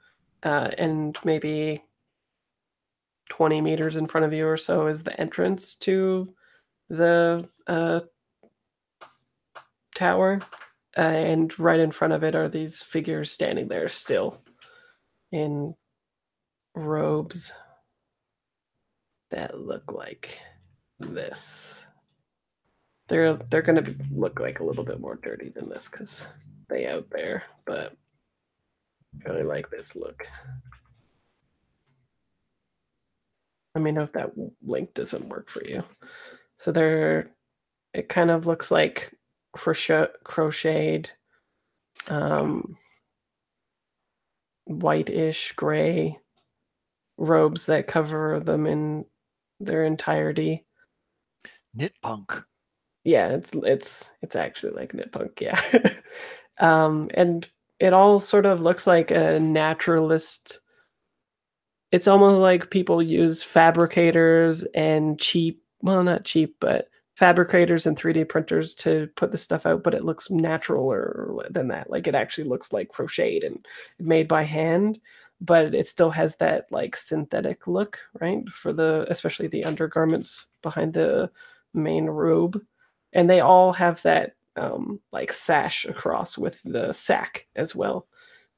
and maybe 20 meters in front of you or so is the entrance to the tower, and right in front of it are these figures standing there still in robes that look like this. They're gonna look like a little bit more dirty than this because they out there, but I really like this look. Let me know if that link doesn't work for you. So it kind of looks like crocheted, whitish gray robes that cover them in their entirety. Knit punk. Yeah, it's actually like knit punk, yeah. And it all sort of looks like a naturalist. It's almost like people use fabricators and not cheap, but fabricators and 3D printers to put the stuff out, but it looks naturaler than that. Like it actually looks like crocheted and made by hand, but it still has that like synthetic look, right? For especially the undergarments behind the main robe. And they all have that like sash across with the sack as well.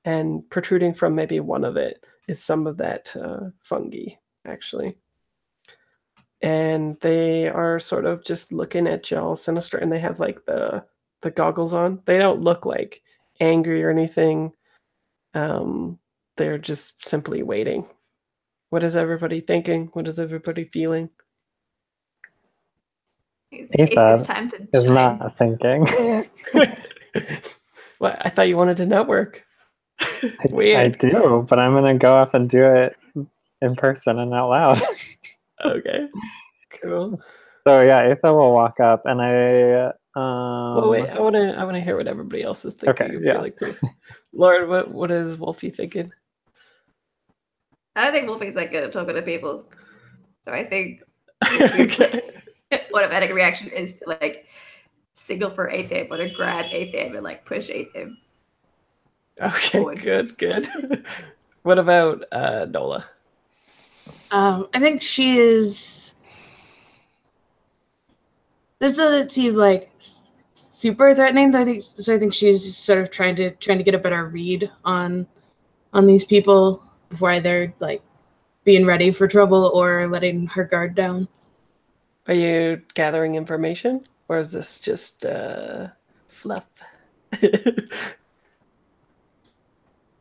And protruding from maybe one of it is some of that fungi, actually. And they are sort of just looking at y'all sinister, and they have like the goggles on. They don't look like angry or anything. They're just simply waiting. What is everybody thinking? What is everybody feeling? It's time to is chime. not thinking. What? I thought you wanted to network. I do, but I'm gonna go up and do it in person and out loud. Okay, cool. So yeah, Asa will walk up, and Well, wait. I want to hear what everybody else is thinking. Okay, I yeah. feel like too. Lauren, what is Wolfie thinking? I think Wolfie's like good at talking to people, so I think Okay. automatic reaction is to like signal for Atham or to grab Atham and like push Atham. Okay, forward. good. What about Nola? I think she is. This doesn't seem like super threatening. I think she's sort of trying to get a better read on these people before either like being ready for trouble or letting her guard down. Are you gathering information, or is this just fluff?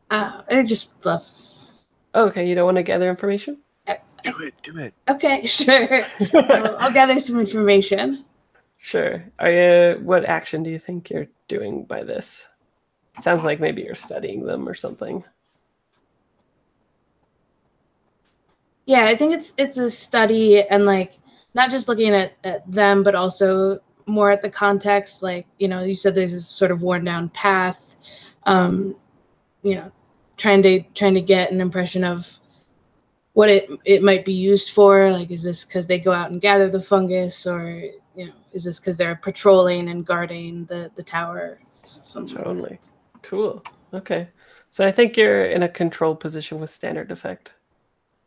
I think just fluff. Okay, you don't want to gather information? Do it. Okay, sure. I'll gather some information. Sure. What action do you think you're doing by this? It sounds like maybe you're studying them or something. Yeah, I think it's a study and like not just looking at them, but also more at the context. Like, you said there's this sort of worn down path. Trying to get an impression of what it might be used for. Like, is this because they go out and gather the fungus, or is this because they're patrolling and guarding the tower? Something Totally. like that. Cool. Okay. So I think you're in a controlled position with standard effect.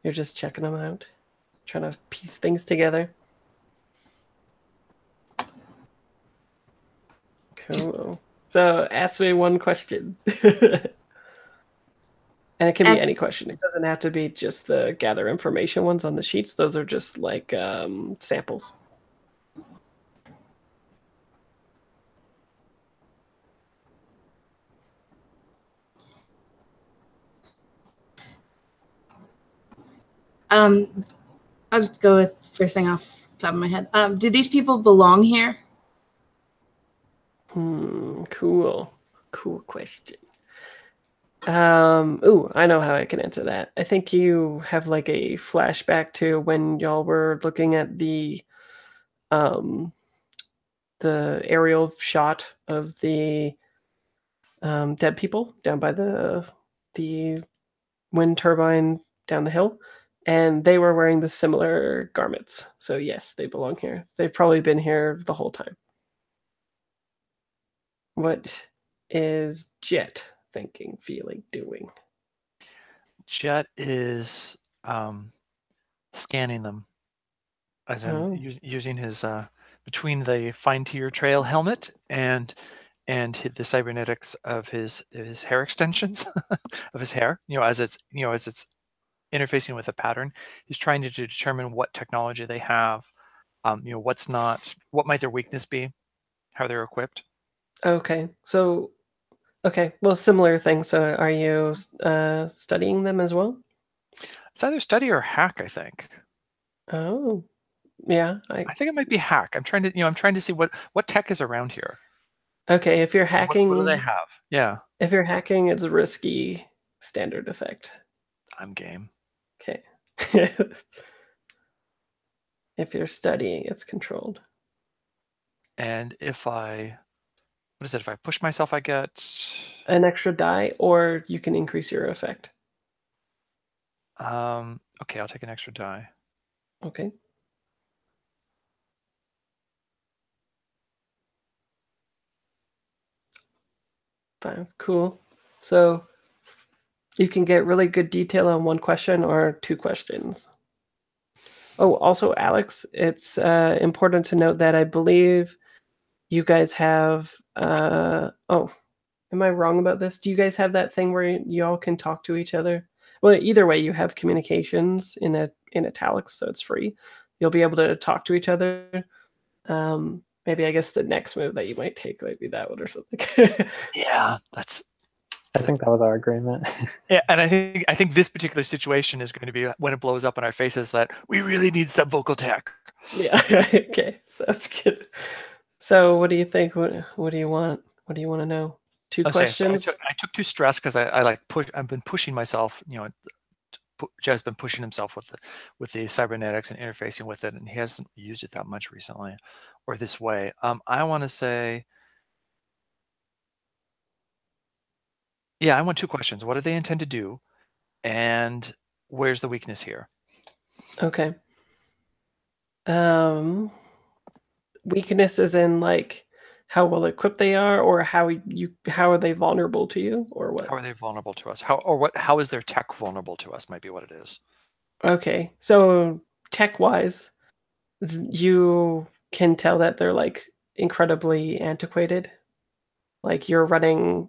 You're just checking them out, trying to piece things together. Cool. So ask me one question. And it can be any question. It doesn't have to be just the gather information ones on the sheets. Those are just like samples. I'll just go with first thing off the top of my head. Do these people belong here? Cool. Cool question. Ooh, I know how I can answer that. I think you have like a flashback to when y'all were looking at the aerial shot of the dead people down by the wind turbine down the hill, and they were wearing the similar garments. So yes, they belong here. They've probably been here the whole time. What is Jet thinking, feeling, doing? Jet is scanning them, as in using his between the fine tier trail helmet and the cybernetics of his hair extensions of his hair. As it's interfacing with a pattern, he's trying to determine what technology they have. What's not, what might their weakness be, how they're equipped. Okay, so well, similar thing. So are you studying them as well? It's either study or hack, I think. Oh, yeah. I think it might be hack. I'm trying to see what tech is around here. Okay, if you're hacking, what do they have? Yeah. If you're hacking, it's risky standard effect. I'm game. Okay. If you're studying, it's controlled. And if I push myself, I get an extra die, or you can increase your effect. Okay, I'll take an extra die. Okay. Fine. Cool. So you can get really good detail on one question or two questions. Oh, also, Alex, it's important to note that I believe you guys have am I wrong about this? Do you guys have that thing where y'all can talk to each other? Well, either way, you have communications in italics, so it's free. You'll be able to talk to each other. Maybe I guess the next move that you might take might be that one or something. Yeah, I think that was our agreement. Yeah, and I think this particular situation is going to be when it blows up in our faces that we really need some vocal tech. Yeah. Okay, so that's good. So, what do you think? What do you want? What do you want to know? Two questions. So I took 2 stress because I've been pushing myself. Jed's been pushing himself with the cybernetics and interfacing with it, and he hasn't used it that much recently, or this way. I want to say, yeah, I want 2 questions. What do they intend to do, and where's the weakness here? Okay. Weakness is in like how well equipped they are, or how are they vulnerable to you, or what? How are they vulnerable to us? How is their tech vulnerable to us? Might be what it is. Okay, so tech-wise, you can tell that they're like incredibly antiquated. Like you're running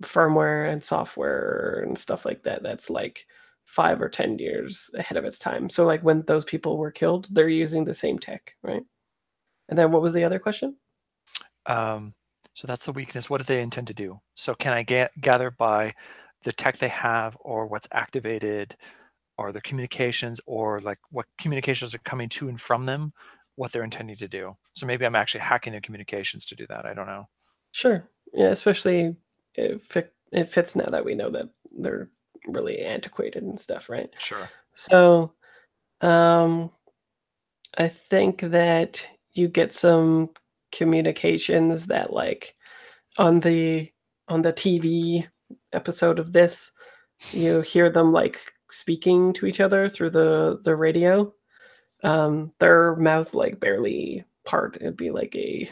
firmware and software and stuff like that. That's like 5 or 10 years ahead of its time. So like when those people were killed, they're using the same tech, right? And then what was the other question? So that's the weakness. What do they intend to do? So can I gather by the tech they have, or what's activated, or their communications, or like what communications are coming to and from them, what they're intending to do? So maybe I'm actually hacking their communications to do that. I don't know. Sure. Yeah, especially if it fits now that we know that they're really antiquated and stuff, right? Sure. So, I think that you get some communications that like on the TV episode of this, you hear them like speaking to each other through the radio. Their mouths like barely part. It'd be like a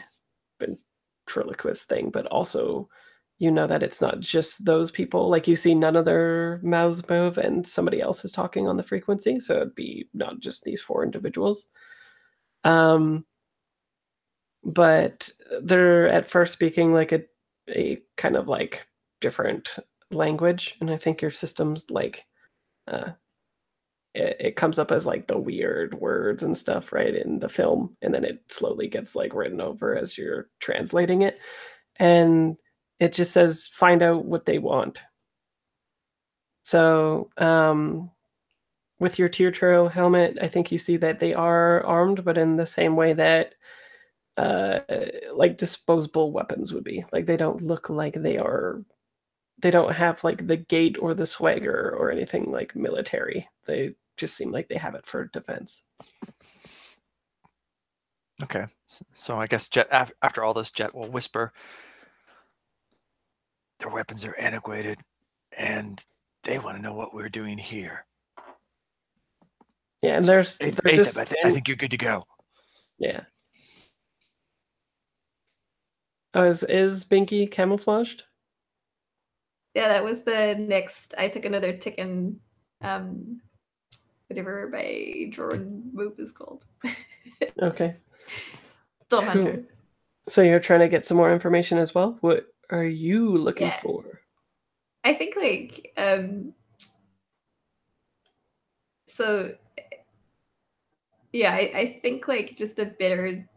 ventriloquist thing, but also you know that it's not just those people. Like you see none of their mouths move and somebody else is talking on the frequency. So it'd be not just these 4 individuals. but they're at first speaking like a kind of like different language, and I think your system's like it comes up as like the weird words and stuff right in the film, and then it slowly gets like written over as you're translating it, and it just says find out what they want. So with your tier trail helmet, I think you see that they are armed, but in the same way that like disposable weapons would be. Like they don't look like they don't have like the gait or the swagger or anything like military. They just seem like they have it for defense. Okay, so I guess Jet, after all this, Jet will whisper, their weapons are antiquated, and they want to know what we're doing here. Yeah, and So, they're just I think you're good to go. Yeah. Oh, is Binky camouflaged? Yeah, that was the next. I took another tick in whatever my drone move is called. Okay. Dawn Cool. Hunter. So you're trying to get some more information as well? What are you looking Yeah. for? I think like so yeah, I think like just a better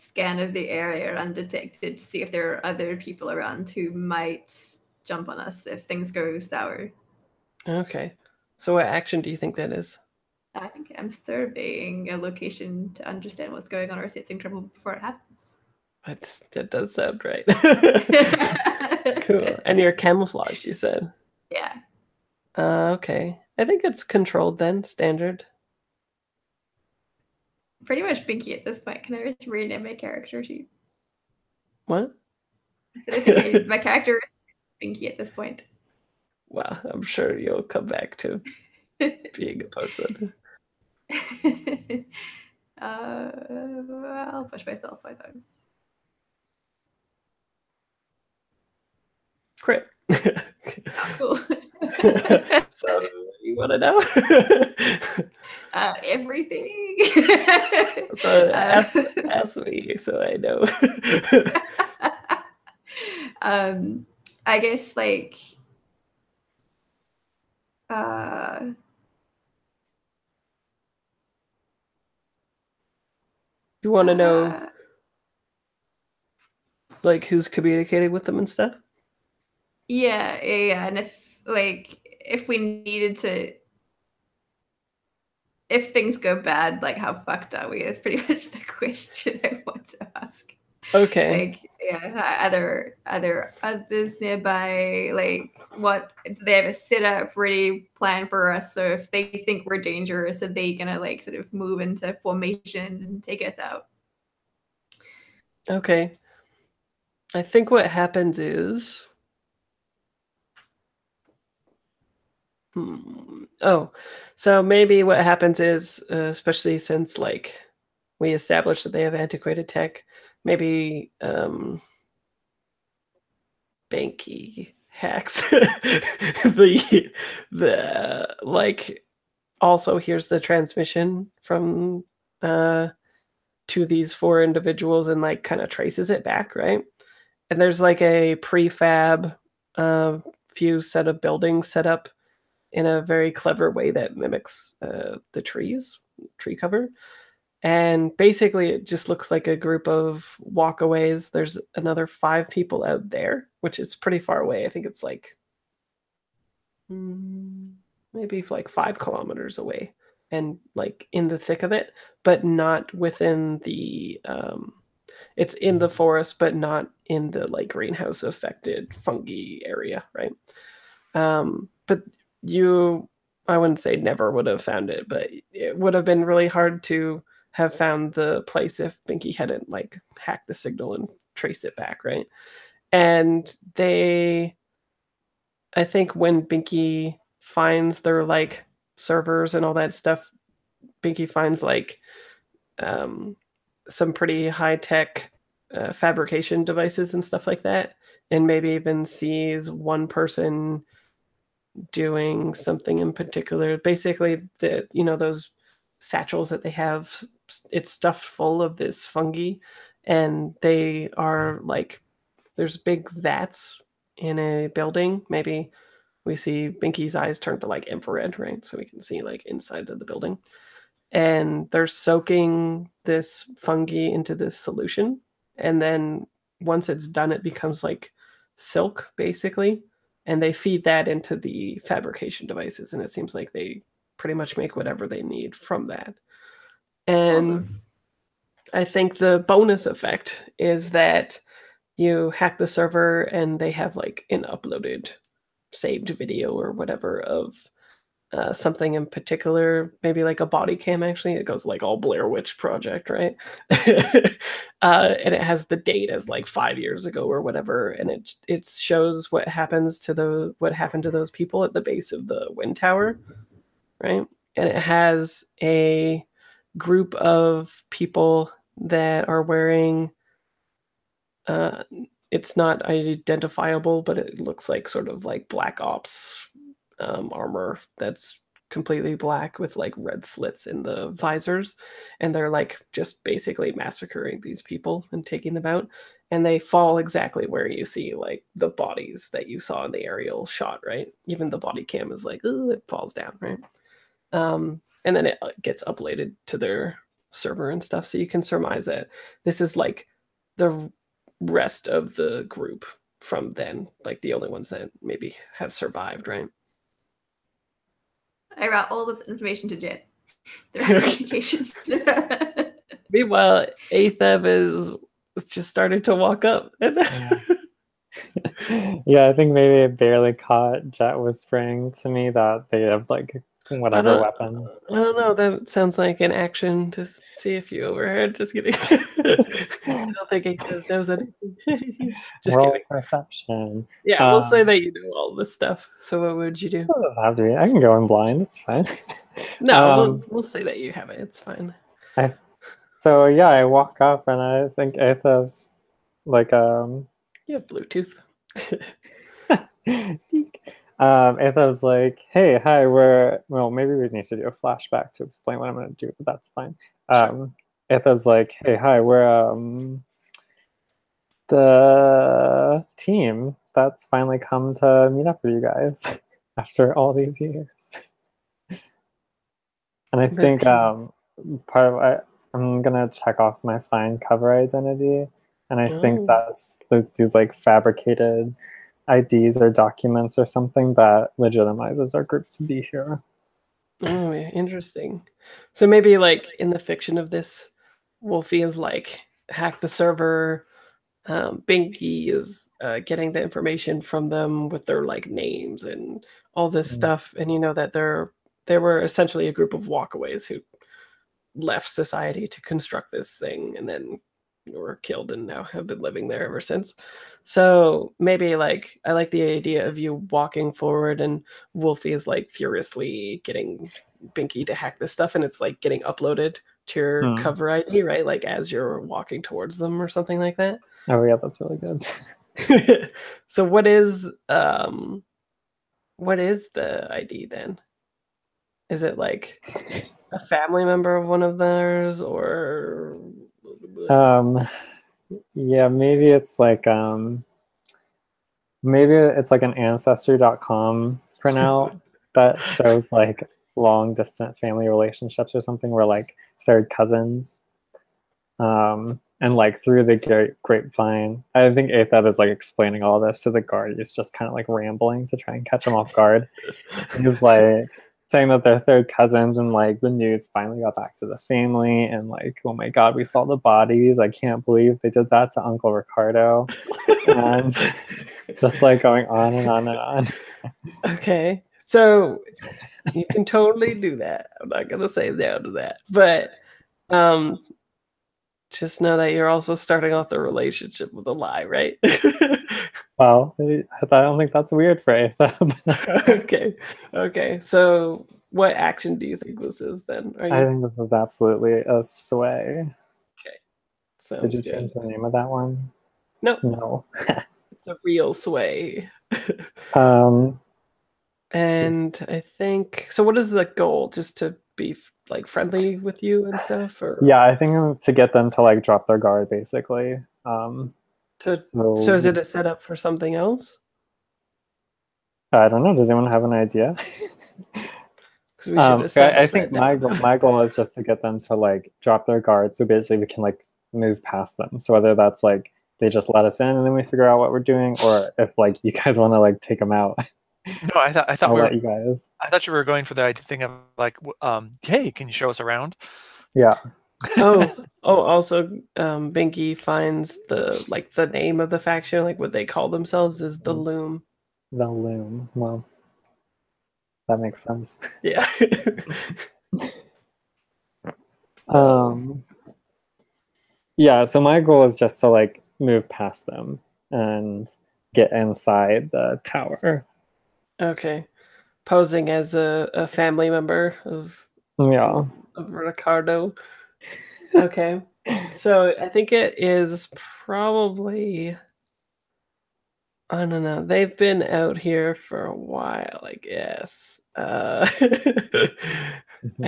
scan of the area undetected to see if there are other people around who might jump on us if things go sour. Okay. So what action do you think that is? I think I'm surveying a location to understand what's going on or sensing trouble before it happens. That does sound right. Cool. And you're camouflaged, you said? Yeah. Okay. I think it's controlled then, standard. Pretty much Binky at this point. Can I just rename my character sheet? What? I think my character is Binky at this point. Well, I'm sure you'll come back to being a person. I'll push myself by time. Crit. Cool. So you want to know? Everything. So ask me so I know. I guess like You want to know like who's communicating with them and stuff? Yeah, and if we needed to, if things go bad, like how fucked are we? Is pretty much the question I want to ask. Okay. Like, yeah, others nearby, like what do they have a setup ready plan for us? So if they think we're dangerous, are they gonna like sort of move into formation and take us out? Okay. I think what happens is oh, so maybe what happens is, especially since like we established that they have antiquated tech, maybe Banky hacks the like also here's the transmission from to these four individuals and like kind of traces it back, right? And there's like a prefab few set of buildings set up in a very clever way that mimics the tree cover. And basically, it just looks like a group of walkaways. There's another 5 people out there, which is pretty far away. I think it's like maybe like 5 kilometers away and like in the thick of it, but not within the it's in the forest, but not in the like greenhouse affected fungi area, right? But I wouldn't say never would have found it, but it would have been really hard to have found the place if Binky hadn't like hacked the signal and traced it back, right? And I think when Binky finds their like servers and all that stuff, Binky finds like some pretty high tech fabrication devices and stuff like that, and maybe even sees one person doing something in particular. Basically, those satchels that they have, it's stuffed full of this fungi, and they are like, there's big vats in a building. Maybe we see Binky's eyes turn to like infrared, right? So we can see like inside of the building. And they're soaking this fungi into this solution. And then once it's done, it becomes like silk, basically. And they feed that into the fabrication devices. And it seems like they pretty much make whatever they need from that. And I think the bonus effect is that you hack the server and they have like an uploaded saved video or whatever of something in particular, maybe like a body cam. Actually, it goes like all Blair Witch Project, right? And it has the date as like 5 years ago or whatever, and it shows what happened to those people at the base of the wind tower, right? And it has a group of people that are wearing it's not identifiable, but it looks like sort of like Black Ops armor that's completely black with like red slits in the visors, and they're like just basically massacring these people and taking them out, and they fall exactly where you see like the bodies that you saw in the aerial shot, right? Even the body cam is like, ooh, it falls down, right? And then it gets uploaded to their server and stuff, so you can surmise that this is like the rest of the group from then, like the only ones that maybe have survived, right? I brought all this information to Jen. The ramifications. Meanwhile, Atheb is just starting to walk up. Yeah, I think maybe it barely caught Jet whispering to me that they have like whatever weapons. I don't know. That sounds like an action to see if you overheard. Just kidding. I don't think Atheb knows anything. Just Roll kidding. perception. Yeah, we'll say that you know all this stuff. So what would you do? Doesn't have to be. I can go in blind. It's fine. No, we'll say that you have it. It's fine. So yeah, I walk up and I think Atheb's like You have Bluetooth. Atheb's like, hey, hi, well, maybe we need to do a flashback to explain what I'm gonna do, but that's fine. Sure. Atheb's like, hey, hi, we're the team that's finally come to meet up with you guys after all these years. And I think I'm gonna check off my find cover identity, and I think that's these like fabricated IDs or documents or something that legitimizes our group to be here. Oh, interesting. So maybe like in the fiction of this, Wolfie is like hack the server. Binky is getting the information from them with their like names and all this stuff, and you know that they were essentially a group of walkaways who left society to construct this thing and then were killed and now have been living there ever since. So maybe like I like the idea of you walking forward and Wolfie is like furiously getting Binky to hack this stuff, and it's like getting uploaded to your cover ID, right? Like as you're walking towards them or something like that. Oh yeah, that's really good. So what is the ID then? Is it like a family member of one of theirs, or yeah, maybe it's like an ancestry.com printout that shows like long distant family relationships or something, where like third cousins, and like through the grapevine, I think Atheb is like explaining all this to the guard. He's just kind of like rambling to try and catch him off guard. He's like saying that they're third cousins, and like the news finally got back to the family, and like, oh my god, we saw the bodies. I can't believe they did that to Uncle Ricardo. And just like going on and on and on. Okay, so you can totally do that. I'm not gonna say no to that, but just know that you're also starting off the relationship with a lie, right? Well, I don't think that's weird for Atheb. Okay. So what action do you think this is then? I think this is absolutely a sway. Okay. Sounds Did you good. change the name of that one? No. It's a real sway. And I think so. What is the goal? Just to be like friendly with you and stuff, or Yeah, I think to get them to like drop their guard, basically. so is it a setup for something else? I don't know. Does anyone have an idea? Because we should establish I think that now. my goal is just to get them to like drop their guard, so basically we can like move past them. So whether that's like they just let us in and then we figure out what we're doing, or if like you guys want to like take them out, No, I thought I'll we let were. you guys. I thought you were going for the thing of like, hey, can you show us around? Yeah. Also, Binky finds the name of the faction, like what they call themselves, is the Loom. The Loom. Well, that makes sense. Yeah. Yeah, so my goal is just to like move past them and get inside the tower. Okay. Posing as a family member of Yeah. Ricardo. Okay. So I think it is probably, I don't know. They've been out here for a while, I guess. I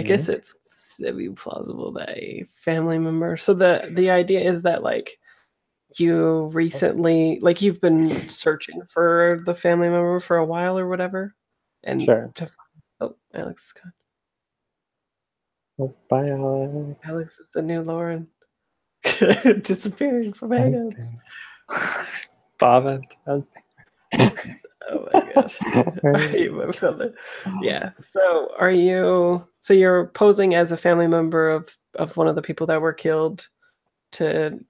guess it's semi-plausible that a family member. So the idea is that like you recently, like you've been searching for the family member for a while or whatever, and Sure. oh, Alex is gone. Oh, bye, Alex. Alex is the new Lauren. Disappearing from Hangouts. Bob and Oh my gosh. Yeah. So you're posing as a family member of one of the people that were killed to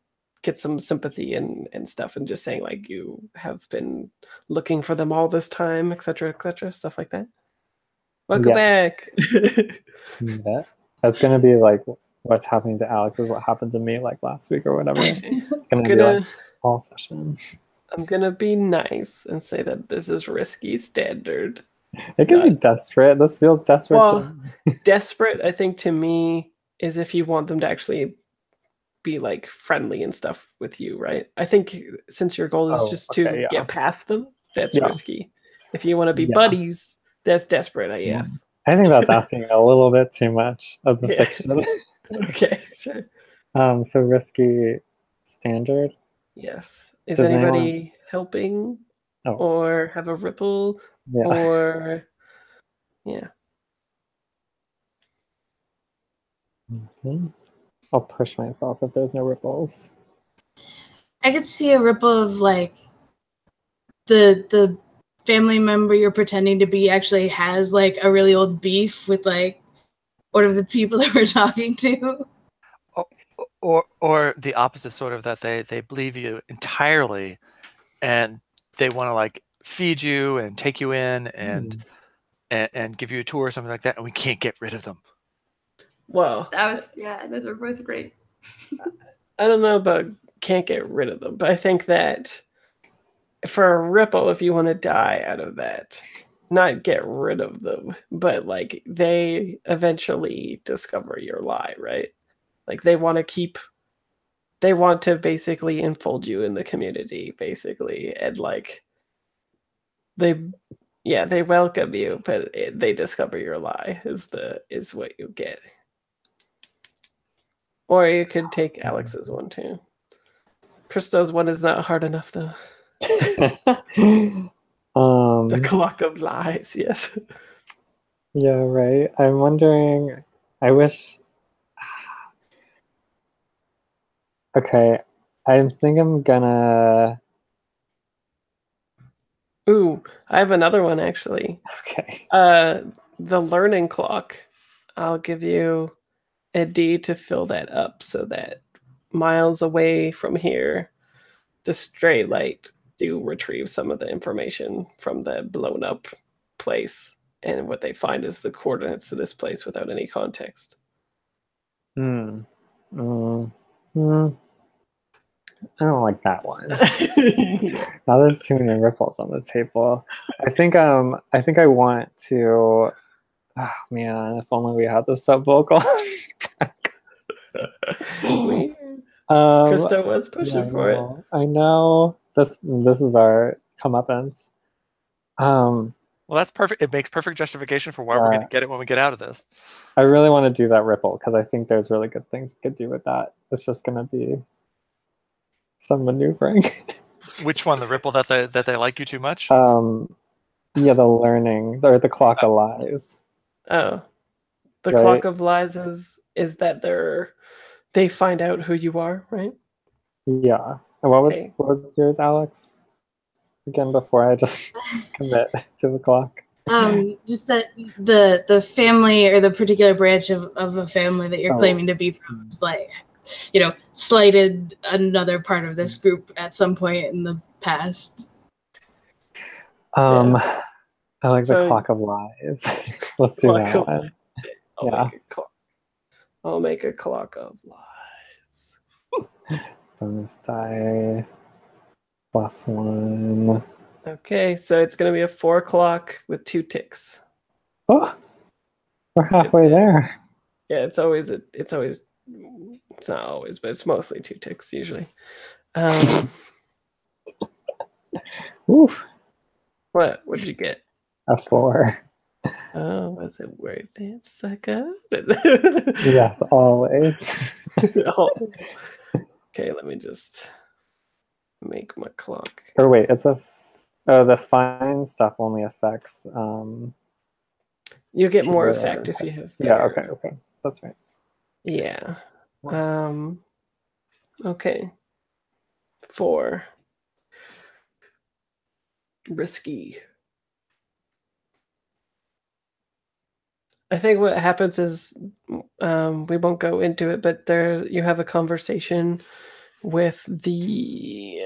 get some sympathy and stuff, and just saying like you have been looking for them all this time, etc., stuff like that. Welcome back. Yeah. That's gonna be like what's happening to Alex is what happened to me like last week or whatever. It's gonna be like all session. I'm gonna be nice and say that this is risky standard. It can be desperate. This feels desperate. Well, desperate, I think, to me, is if you want them to actually be like friendly and stuff with you, right? I think since your goal is just to get past them, that's risky. If you want to be buddies, that's desperate, AF. I think that's asking a little bit too much of the fiction. Okay, sure. So risky standard. Yes. Is anybody helping or have a ripple or I'll push myself if there's no ripples. I could see a ripple of like the family member you're pretending to be actually has like a really old beef with like one of the people that we're talking to. Or the opposite, sort of, that they believe you entirely and they want to like feed you and take you in and give you a tour or something like that, and we can't get rid of them. Well, those are both great. I don't know about can't get rid of them, but I think that for a ripple, if you want to die out of that, not get rid of them, but like they eventually discover your lie, right? Like they want to basically enfold you in the community, basically, and like they welcome you, but they discover your lie is what you get. Or you could take Alex's one too. Kristo's one is not hard enough though. The clock of lies, yes. Yeah, right. I'm wondering, I wish. Okay, I think I'm gonna. Ooh, I have another one actually. Okay. The learning clock. I'll give you a D to fill that up so that miles away from here, the stray light do retrieve some of the information from the blown up place, and what they find is the coordinates to this place without any context. I don't like that one. Now there's too many ripples on the table. I think I want to. Oh man, if only we had the sub vocal. Krista was pushing for it. I know this is our comeuppance. Well, that's perfect. It makes perfect justification for why we're going to get it when we get out of this. I really want to do that ripple because I think there's really good things we could do with that. It's just going to be some maneuvering. Which one? The ripple that they like you too much? Yeah, the learning or the clock of lies. Oh, the Right? clock of lies is that they find out who you are, right? Yeah. And what was yours, Alex? Again, before I just commit to the clock. Just that the family or the particular branch of a family that you're claiming to be from is like, slighted another part of this group at some point in the past. I like the clock of lies. Let's do that one. I'll make a clock of lies. Bonus die +1. Okay, so it's going to be a 4 o'clock with 2 ticks. Oh, we're halfway there. Yeah, it's not always, but it's mostly 2 ticks usually. Oof. What did you get? A 4. Oh, was it worth it, sucker? Yes, always. Okay, let me just make my clock. Or wait, it's the fine stuff only affects you get more effect if you have okay. That's right. Yeah. Okay. 4. Risky. I think what happens is we won't go into it, but you have a conversation with the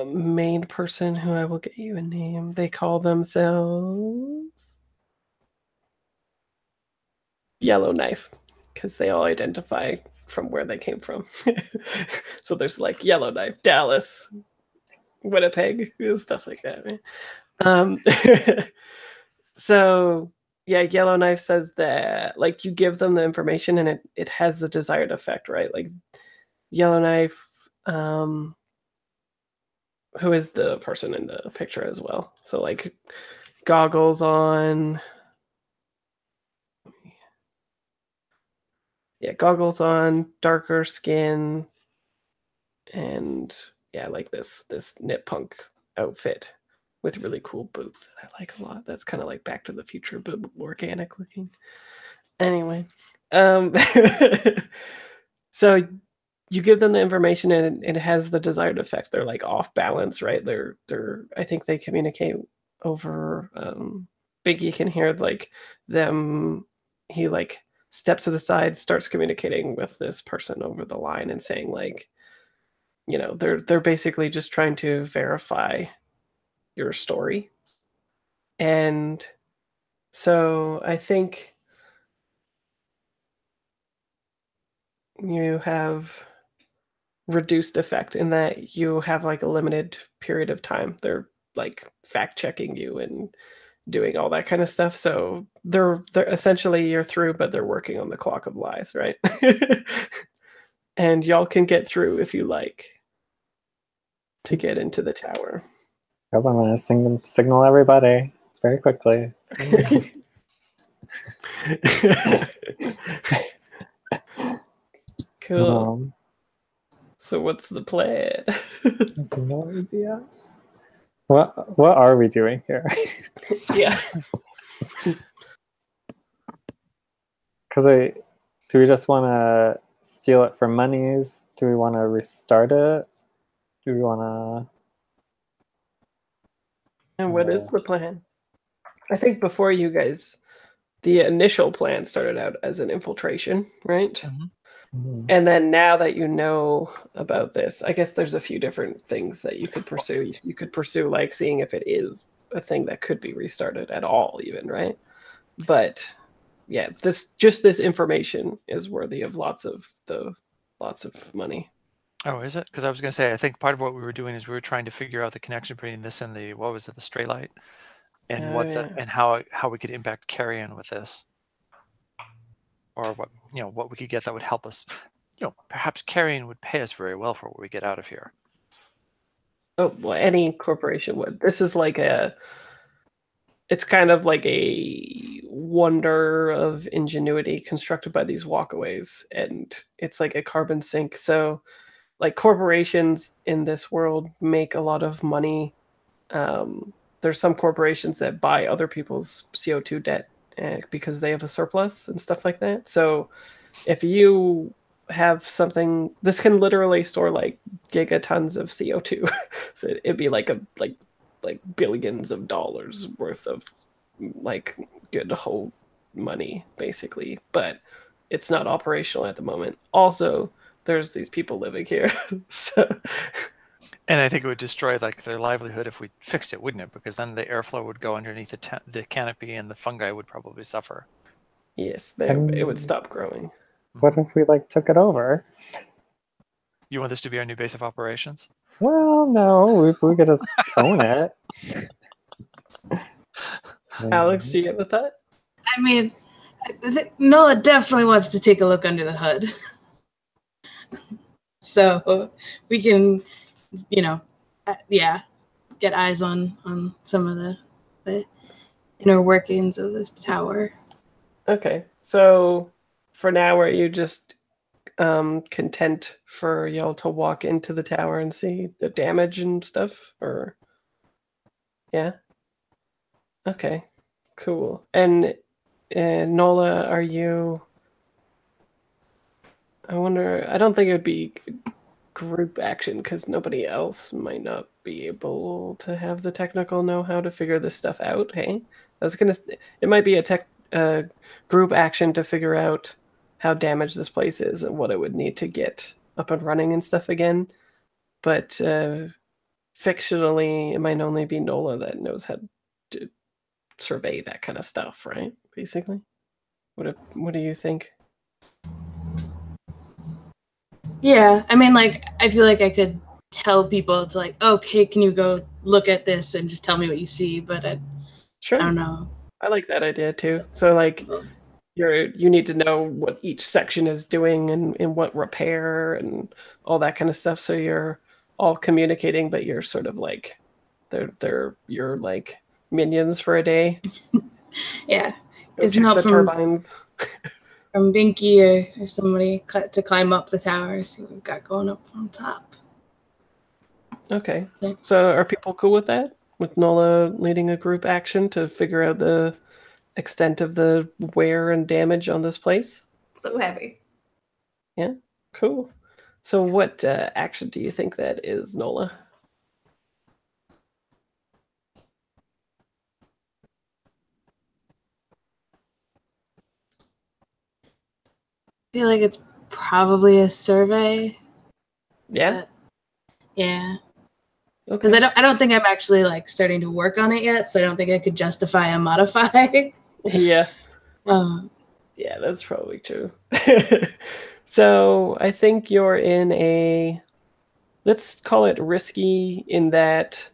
main person who I will get you a name. They call themselves Yellowknife because they all identify from where they came from. So there's like Yellowknife, Dallas, Winnipeg, stuff like that, right? So yeah, Yellowknife says that like you give them the information and it has the desired effect, right? Like Yellowknife, who is the person in the picture as well. So like goggles on. Yeah, goggles on, darker skin, and yeah, like this knit punk outfit with really cool boots that I like a lot. That's kind of like Back to the Future, but organic looking. Anyway, so you give them the information and it has the desired effect. They're like off balance, right? They're I think they communicate over Biggie can hear like them. He like steps to the side, starts communicating with this person over the line and saying like, they're basically just trying to verify your story. And so I think you have reduced effect in that you have like a limited period of time. They're like fact checking you and doing all that kind of stuff. So they're essentially you're through, but they're working on the clock of lies, right? And y'all can get through if you like to get into the tower. I'm gonna signal everybody very quickly. Cool. So what's the plan? No idea. What are we doing here? Yeah. Because do we just want to steal it for monies? Do we want to restart it? Do we want to? And what is the plan? I think before you guys, the initial plan started out as an infiltration, right? Mm-hmm. And then now that you know about this, I guess there's a few different things that you could pursue. You could pursue like seeing if it is a thing that could be restarted at all, even, right? But yeah, this information is worthy of lots of money. Oh, is it? Because I was going to say, I think part of what we were doing is we were trying to figure out the connection between this and the the straight light, and and how we could impact Carrion with this, or what we could get that would help us. Perhaps Carrion would pay us very well for what we get out of here. Oh, well, any corporation would. This is like it's kind of like a wonder of ingenuity constructed by these walkways, and it's like a carbon sink. So like corporations in this world make a lot of money. There's some corporations that buy other people's CO2 debt because they have a surplus and stuff like that. So if you have something, this can literally store like gigatons of CO2. So it'd be like billions of dollars worth of like good whole money basically, but it's not operational at the moment. Also, there's these people living here. So And I think it would destroy like their livelihood if we fixed it, wouldn't it? Because then the airflow would go underneath the canopy, and the fungi would probably suffer. yes, it would stop growing. What if we like took it over? You want this to be our new base of operations? Well, no, we could just own it. Alex, do you have a thought? I mean, Nola definitely wants to take a look under the hood. So we can, get eyes on some of the inner workings of this tower. Okay, so for now, are you just content for y'all to walk into the tower and see the damage and stuff, or yeah? Okay, cool. And Nola, are you? I wonder. I don't think it would be group action because nobody else might not be able to have the technical know-how to figure this stuff out. Hey, it might be a group action to figure out how damaged this place is and what it would need to get up and running and stuff again. But fictionally, it might only be Nola that knows how to survey that kind of stuff, right? Basically, what do you think? Yeah, I mean, like, I feel like I could tell people to like, okay, can you go look at this and just tell me what you see? But I Sure. don't know. I like that idea too. So like you need to know what each section is doing and what repair and all that kind of stuff. So you're all communicating, but you're sort of like they're you're like minions for a day. Yeah, Go get some check help the turbines. from Binky or somebody to climb up the tower, see what we've got going up on top. Okay. Yeah. So are people cool with that? With Nola leading a group action to figure out the extent of the wear and damage on this place? So happy. Yeah, cool. So what action do you think that is, Nola? I feel like it's probably a survey. Yeah. Yeah. Okay. Because I don't think I'm actually like starting to work on it yet, so I don't think I could justify a modify. Yeah. Yeah, that's probably true. So I think you're in a, let's call it risky in that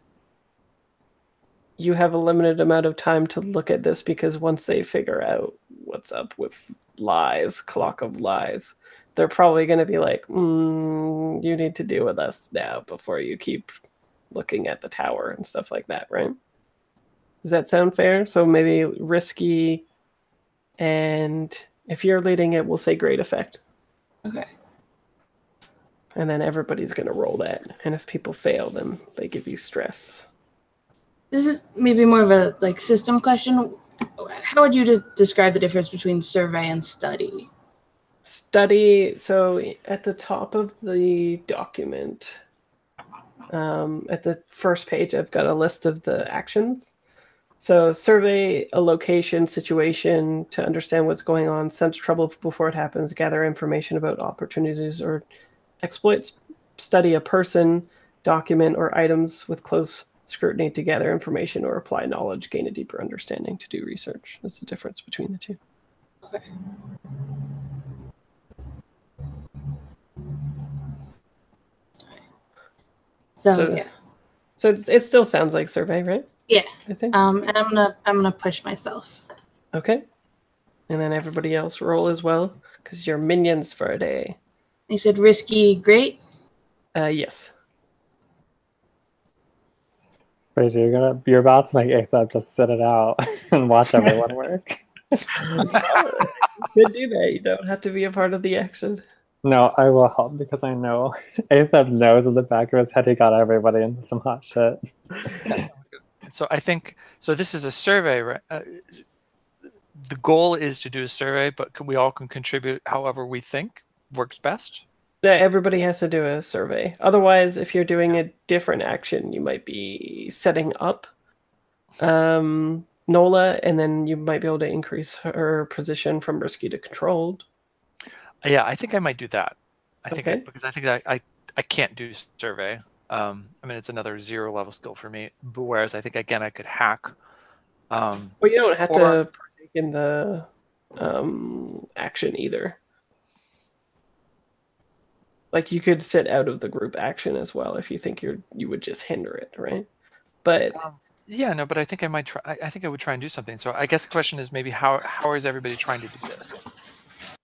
you have a limited amount of time to look at this because once they figure out what's up with lies, clock of lies, they're probably going to be like, you need to deal with us now before you keep looking at the tower and stuff like that, right? Does that sound fair? So maybe risky, and if you're leading it, we'll say great effect. Okay. And then everybody's going to roll that. And if people fail, then they give you stress. This is maybe more of a like system question. How would you describe the difference between survey and study? Study, so at the top of the document, at the first page, I've got a list of the actions. So survey a location, situation to understand what's going on, sense trouble before it happens, gather information about opportunities or exploits, study a person, document, or items with close scrutiny to gather information or apply knowledge, gain a deeper understanding to do research. That's the difference between the two. Okay. So yeah. So it still sounds like survey, right? Yeah. I think. And I'm gonna push myself. Okay. And then everybody else roll as well, because you're minions for a day. You said risky, great? Yes. Wait, you're about to make Aethab just sit it out and watch everyone work. You could do that. You don't have to be a part of the action. No, I will help because I know Aethab knows in the back of his head he got everybody into some hot shit. So I think this is a survey, right? The goal is to do a survey, but we all can contribute however we think works best. Yeah, everybody has to do a survey. Otherwise, if you're doing a different action, you might be setting up Nola, and then you might be able to increase her position from risky to controlled. Yeah, I think I might do that. I think Okay. because I think I can't do survey. I mean, it's another 0 level skill for me. But whereas I think again I could hack. Well, you don't have to partake in the action either. Like you could sit out of the group action as well if you think you would just hinder it, right? But yeah, no, but I think I might try. I think I would try and do something. So I guess the question is maybe how is everybody trying to do this?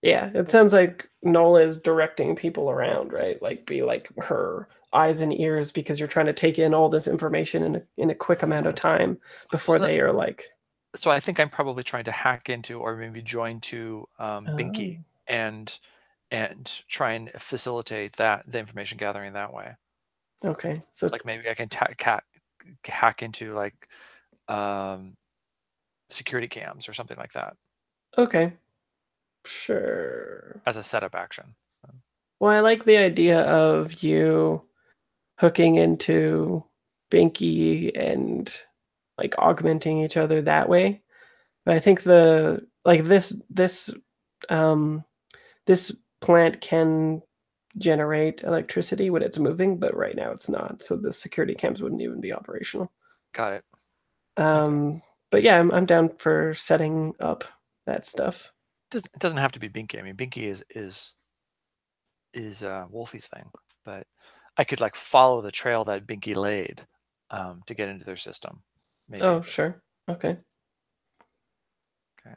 Yeah, it sounds like Nola is directing people around, right? Like be like her eyes and ears because you're trying to take in all this information in a quick amount of time before they are like. So I think I'm probably trying to hack into or maybe join to Binky and try and facilitate the information gathering that way. Okay, so like maybe I can hack into like security cams or something like that. Okay, sure. As a setup action. Well, I like the idea of you hooking into Binky and like augmenting each other that way. But I think this plant can generate electricity when it's moving, but right now it's not. So the security cams wouldn't even be operational. Got it. Okay. But yeah, I'm down for setting up that stuff. It doesn't have to be Binky. I mean, Binky is Wolfie's thing, but I could like follow the trail that Binky laid to get into their system. Maybe. Oh, sure. Okay. Okay.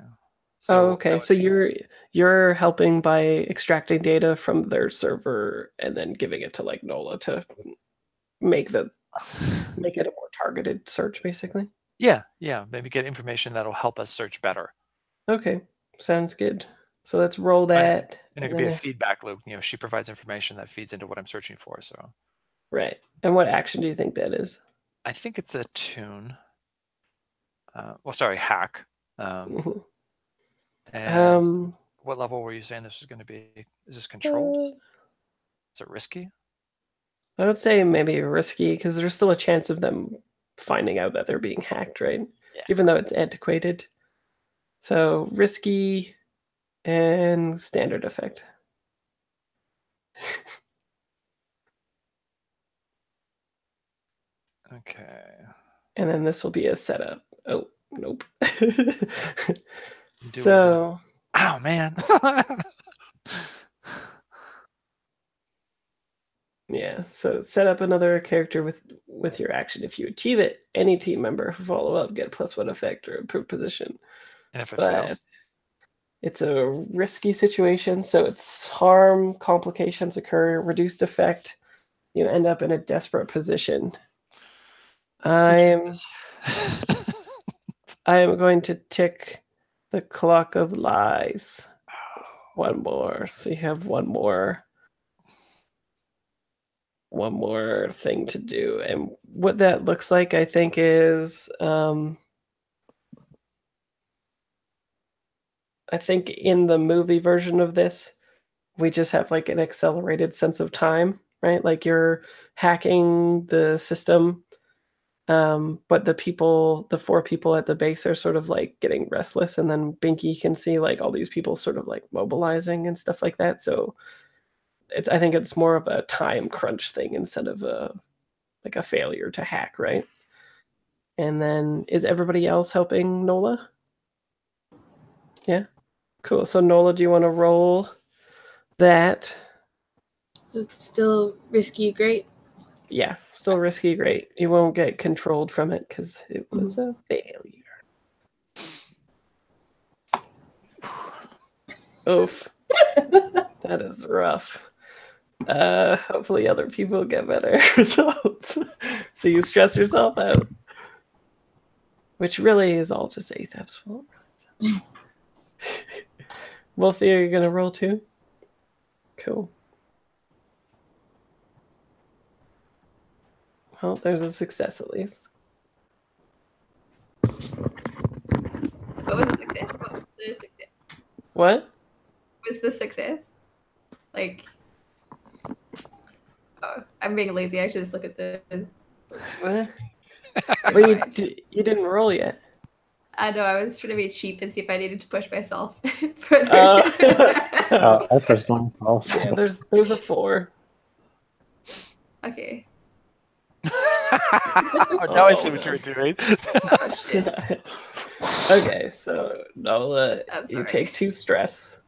So, so you're helping by extracting data from their server and then giving it to like Nola to make it a more targeted search, basically. Yeah. Maybe get information that'll help us search better. Okay, sounds good. So let's roll that. And it could be a feedback loop. You know, she provides information that feeds into what I'm searching for. So. Right. And what action do you think that is? I think it's a tune. Hack. And what level were you saying this was going to be? Is this controlled? Is it risky? I would say maybe risky because there's still a chance of them finding out that they're being hacked, right? Yeah. Even though it's antiquated. So risky and standard effect. Okay. And then this will be a setup. Oh, nope. So. Oh, man. Yeah, so set up another character with your action. If you achieve it, any team member who follow up get a +1 effect or improved position. And if it fails? It's a risky situation, so it's harm, complications occur, reduced effect. You end up in a desperate position. I am going to tick the clock of lies. One more. So you have one more thing to do. And what that looks like, I think, is I think in the movie version of this, we just have like an accelerated sense of time, right? Like you're hacking the system, but the 4 people at the base are sort of like getting restless, and then Binky can see like all these people sort of like mobilizing and stuff like that. So I think it's more of a time crunch thing instead of a failure to hack, right? And then is everybody else helping Nola? Yeah, cool. So Nola, do you want to roll that? So still risky, great. Yeah, still risky, great. You won't get controlled from it because it was a failure. Oof. That is rough. Hopefully other people get better results. So you stress yourself out. which really is all just Athap's fault. Wolfie, are you gonna roll too? Cool. Well, there's a success at least. What was the success? What was the success? What? Was the success? Like, oh, I'm being lazy. I should just look at the. What? Well, you didn't roll yet. I know. I was trying to be cheap and see if I needed to push myself further. Oh, I pushed myself. Yeah, there's a 4. Okay. Now I see what you were doing. Oh, shit. Okay, so Nola, I'm you sorry. take 2 stress.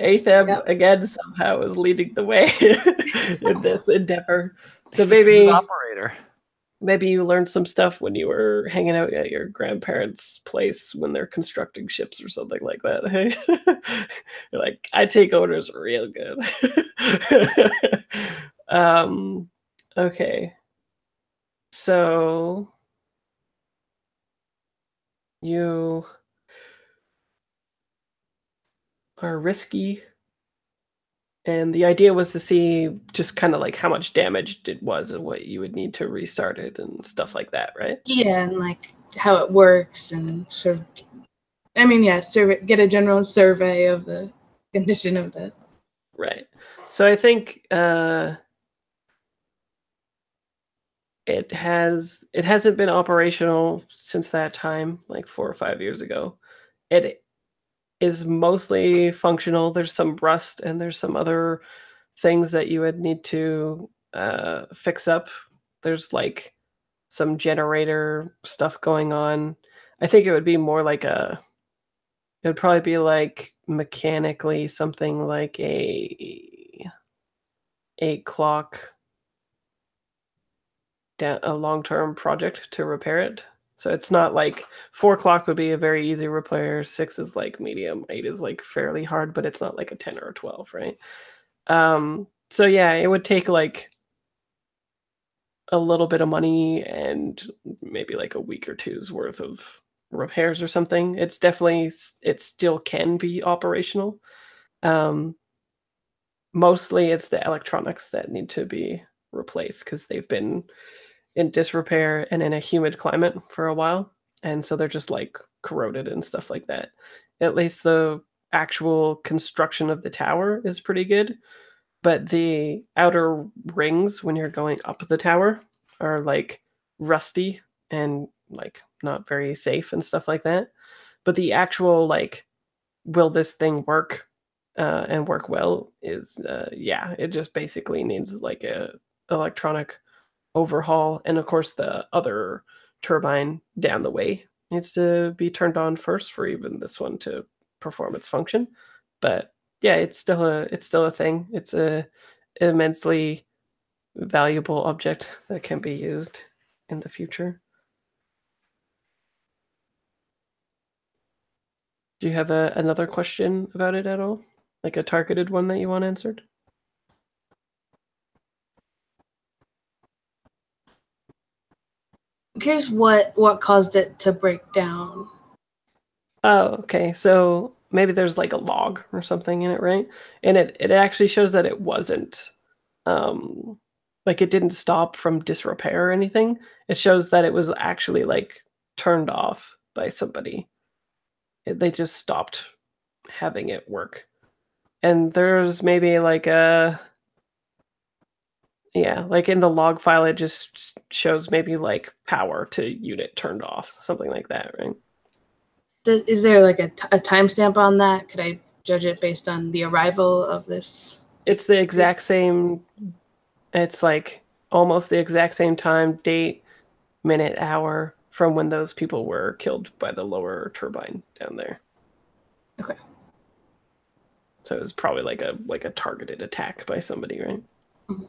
Atham again somehow is leading the way in this endeavor. So He's a smooth maybe operator. maybe you learned some stuff when you were hanging out at your grandparents' place when they're constructing ships or something like that. Hey, you're like, I take orders real good. Okay, so you are risky, and the idea was to see just kind of like how much damage it was and what you would need to restart it and stuff like that, right? Yeah, and like how it works and sort of. I mean, yeah, get a general survey of the condition of the. Right. So I think it hasn't been operational since that time, like 4 or 5 years ago. It is mostly functional. There's some rust and there's some other things that you would need to fix up. There's like some generator stuff going on. I think it would be more like it would probably be like mechanically something like a 8 clock a long-term project to repair it. So it's not like 4 o'clock would be a very easy repair. 6 is like medium. 8 is like fairly hard, but it's not like a 10 or a 12, right? So yeah, it would take like a little bit of money and maybe like a week or two's worth of repairs or something. It's definitely, it still can be operational. Mostly it's the electronics that need to be replaced because they've been in disrepair and in a humid climate for a while, and so they're just like corroded and stuff like that. At least the actual construction of the tower is pretty good, but the outer rings when you're going up the tower are like rusty and like not very safe and stuff like that. But the actual like, will this thing work and work well is yeah, it just basically needs like a electronic overhaul, and of course the other turbine down the way needs to be turned on first for even this one to perform its function. But yeah, it's still a thing. It's a immensely valuable object that can be used in the future. Do you have another question about it at all? Like a targeted one that you want answered? I'm curious what caused it to break down. Oh, okay. So maybe there's like a log or something in it, right? And it actually shows that it wasn't like it didn't stop from disrepair or anything. It shows that it was actually like turned off by somebody. They just stopped having it work. And there's maybe like yeah, like in the log file it just shows maybe like power to unit turned off, something like that, right? Is there like a timestamp on that? Could I judge it based on the arrival of this? It's the exact same. It's like almost the exact same time, date, minute, hour from when those people were killed by the lower turbine down there. Okay. So it was probably like a targeted attack by somebody, right? Mm-hmm.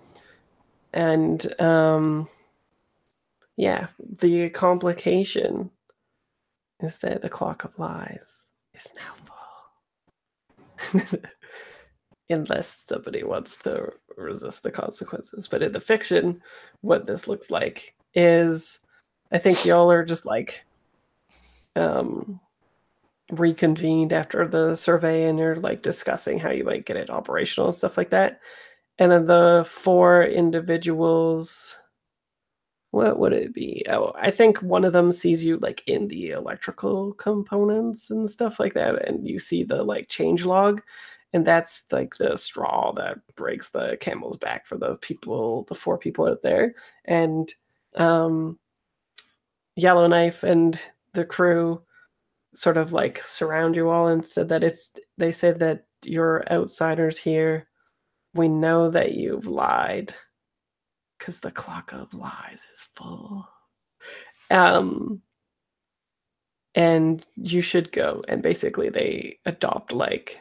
And yeah, the complication is that the clock of lies is now full. Unless somebody wants to resist the consequences. But in the fiction, what this looks like is, I think y'all are just like reconvened after the survey, and you're like discussing how you might get it operational and stuff like that. And then the 4 individuals, what would it be? Oh, I think one of them sees you like in the electrical components and stuff like that, and you see the like change log, and that's like the straw that breaks the camel's back for the 4 people out there. And Yellowknife and the crew sort of like surround you all and said that they said that you're outsiders here. We know that you've lied because the clock of lies is full. And you should go. And basically they adopt like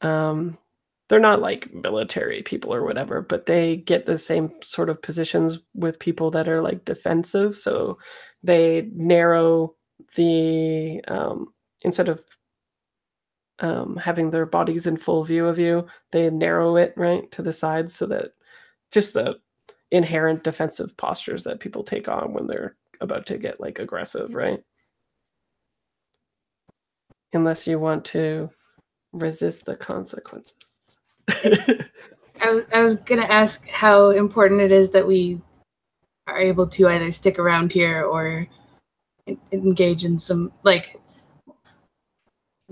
they're not like military people or whatever, but they get the same sort of positions with people that are like defensive. So they narrow the instead of having their bodies in full view of you, they narrow it right to the sides so that just the inherent defensive postures that people take on when they're about to get like aggressive, right? Unless you want to resist the consequences. I was gonna ask how important it is that we are able to either stick around here or engage in some, like,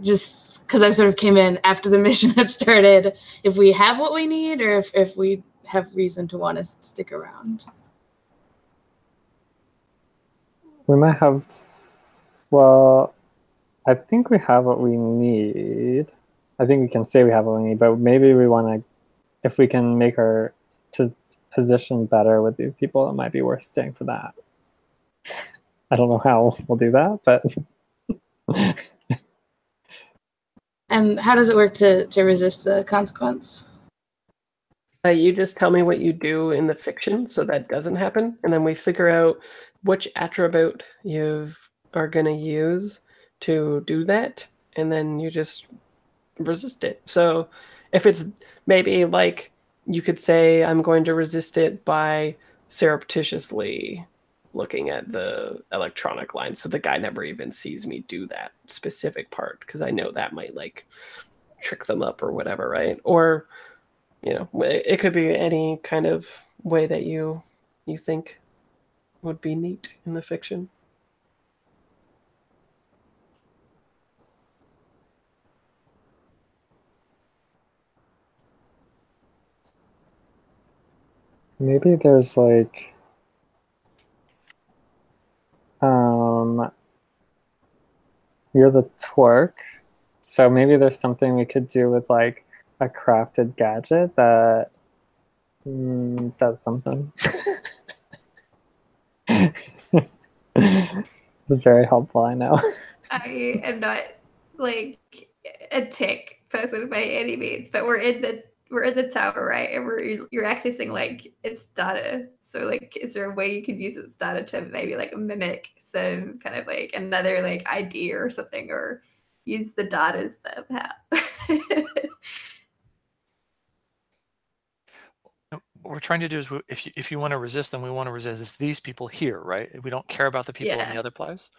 just because I sort of came in after the mission had started, if we have what we need or if we have reason to want to stick around. We might have, well, I think we have what we need. I think we can say we have what we need, but maybe we want to, if we can make our position better with these people, it might be worth staying for that. I don't know how we'll do that, but... And how does it work to resist the consequence? You just tell me what you do in the fiction so that doesn't happen, and then we figure out which attribute you are going to use to do that, and then you just resist it. So if it's maybe like you could say, I'm going to resist it by surreptitiously looking at the electronic line so the guy never even sees me do that specific part because I know that might like trick them up or whatever, right? Or you know, it could be any kind of way that you think would be neat in the fiction. Maybe there's like you're the twerk, so maybe there's something we could do with like a crafted gadget that does something. It's very helpful, I know. I am not like a tech person by any means, but we're in the tower, right? And you're accessing like its data. So like, is there a way you could use its data to maybe like mimic some kind of like another like idea or something, or use the data somehow? What we're trying to do is, if you want to resist them, we want to resist these people here, right? We don't care about the people in the other place,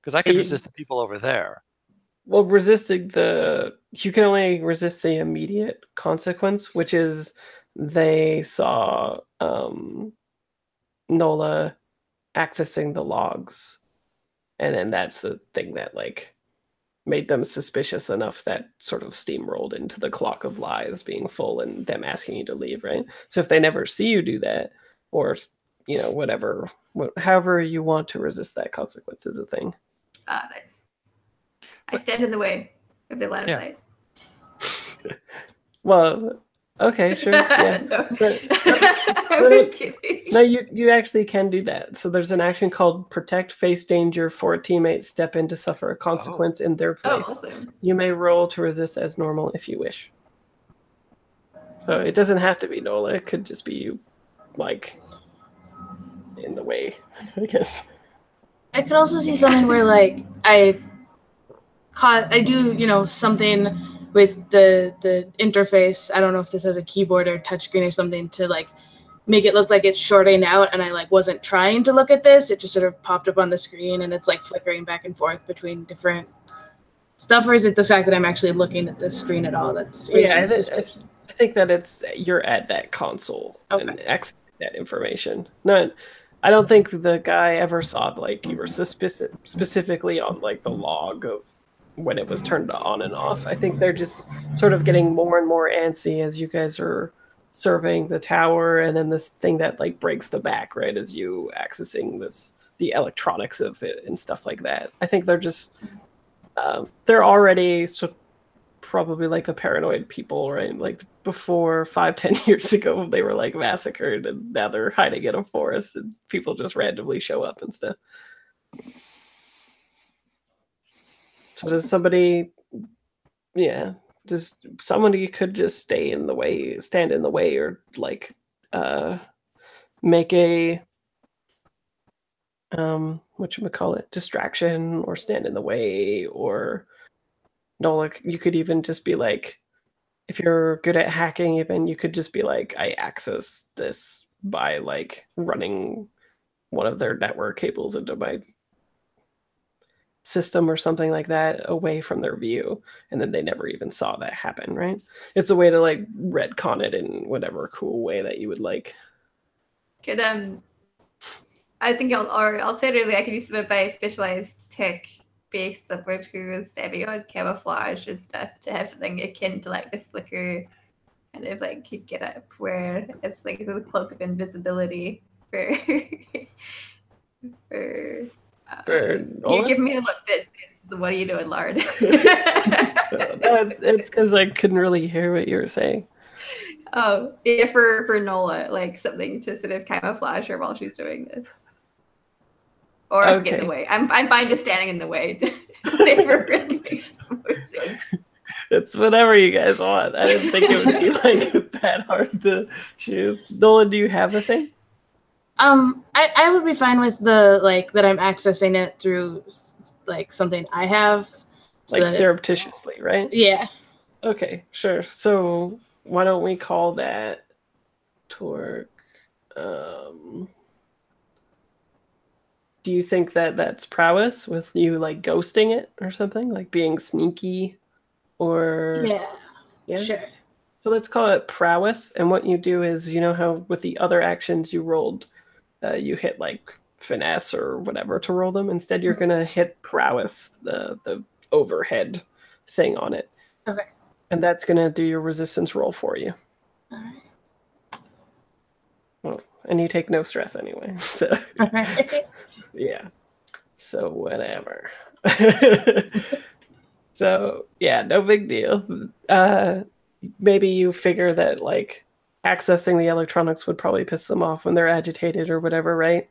because I could resist the people over there. Well, you can only resist the immediate consequence, which is they saw Nola accessing the logs, and then that's the thing that like made them suspicious enough that sort of steamrolled into the clock of lies being full and them asking you to leave, right? So if they never see you do that, or you know, however you want to resist that consequence is a thing. Ah, nice. I stand in the way of the line of sight. Well, okay, sure. Yeah. No. So, I was kidding. No, you actually can do that. So there's an action called Protect, Face Danger, 4 teammates step in to suffer a consequence in their place. Oh, awesome. You may roll to resist as normal if you wish. So it doesn't have to be Nola. It could just be you, like, in the way, I guess. I could also see something where like I do, you know, something with the interface. I don't know if this has a keyboard or touchscreen or something to like make it look like it's shorting out, and I like wasn't trying to look at this. It just sort of popped up on the screen, and it's like flickering back and forth between different stuff, or is it the fact that I'm actually looking at the screen at all that's raising the suspicion? I think that it's you're at that console and accessing that information. No, I don't think the guy ever saw like you were specifically on like the log of when it was turned on and off. I think they're just sort of getting more and more antsy as you guys are surveying the tower, and then this thing that like breaks the back, right, as you accessing the electronics of it and stuff like that. I think they're just they're already probably like the paranoid people, right? Like before 5-10 years ago, they were like massacred, and now they're hiding in a forest, and people just randomly show up and stuff. So does somebody, just somebody could just stand in the way, or like make a whatchamacallit, distraction, or stand in the way, or no, like you could even just be like, if you're good at hacking, even you could just be like, I access this by like running one of their network cables into my system or something like that away from their view, and then they never even saw that happen, right? It's a way to like retcon it in whatever cool way that you would like. Could I think alternatively I could use some of my specialized tech based software tools heavy on camouflage and stuff to have something akin to like the flicker kind of like get up where it's like the cloak of invisibility for you're giving me the look that what are you doing, Lard? It's because I couldn't really hear what you were saying. Oh, yeah, for Nola, like something to sort of camouflage her while she's doing this. Or get in the way. I'm fine just standing in the way. It's whatever you guys want. I didn't think it would be like that hard to choose. Nolan, do you have a thing? I would be fine with the like that I'm accessing it through like something I have, so like surreptitiously, right? Yeah. Okay, sure. So why don't we call that Torque? Do you think that that's prowess with you like ghosting it or something, like being sneaky, or yeah, sure. So let's call it prowess. And what you do is, you know how with the other actions you rolled, you hit like finesse or whatever to roll them. Instead, you're gonna hit prowess, the overhead thing on it. Okay. And that's gonna do your resistance roll for you. All right. Well, and you take no stress anyway. So yeah. So whatever. So yeah, no big deal. Maybe you figure that like accessing the electronics would probably piss them off when they're agitated or whatever, right?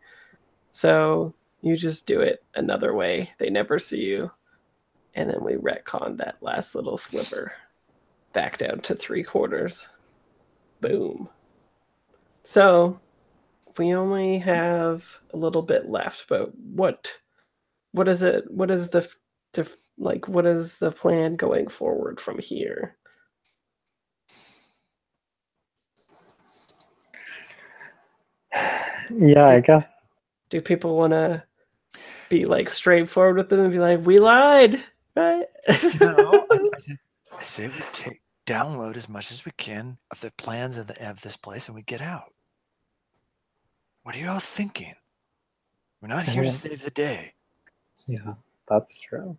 So you just do it another way. They never see you. And then we retcon that last little sliver back down to 3/4. Boom. So we only have a little bit left, but what is it? What is the plan going forward from here? Yeah, I guess. Do people want to be like straightforward with them and be like, we lied, right? No, I say we download as much as we can of the plans of this place, and we get out. What are you all thinking? We're not here to save the day. Yeah, that's true.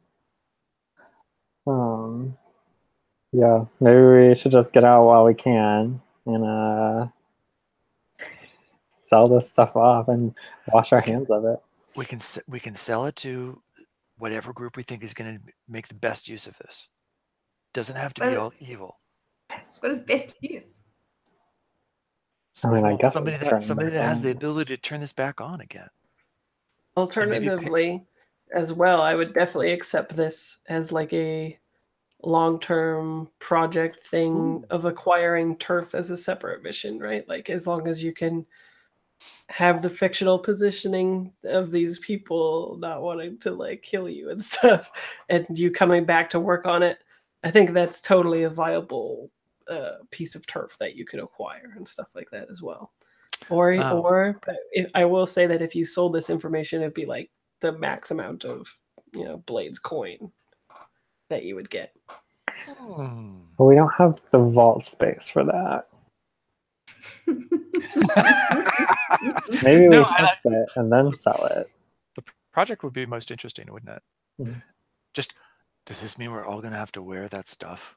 Yeah, maybe we should just get out while we can and sell this stuff off and wash our hands of it. We can sell it to whatever group we think is going to make the best use of this. Doesn't have to be all evil. What is best use? I mean, I guess somebody that has the ability to turn this back on again. Alternatively, as well, I would definitely accept this as like a long-term project thing of acquiring turf as a separate mission, right? Like as long as you can have the fictional positioning of these people not wanting to like kill you and stuff, and you coming back to work on it, I think that's totally a viable piece of turf that you could acquire and stuff like that as well. But I will say that if you sold this information, it'd be like the max amount of Blades coin that you would get. But we don't have the vault space for that. Maybe we fix it and then sell it. The project would be most interesting, wouldn't it? Mm-hmm. Just, does this mean we're all going to have to wear that stuff?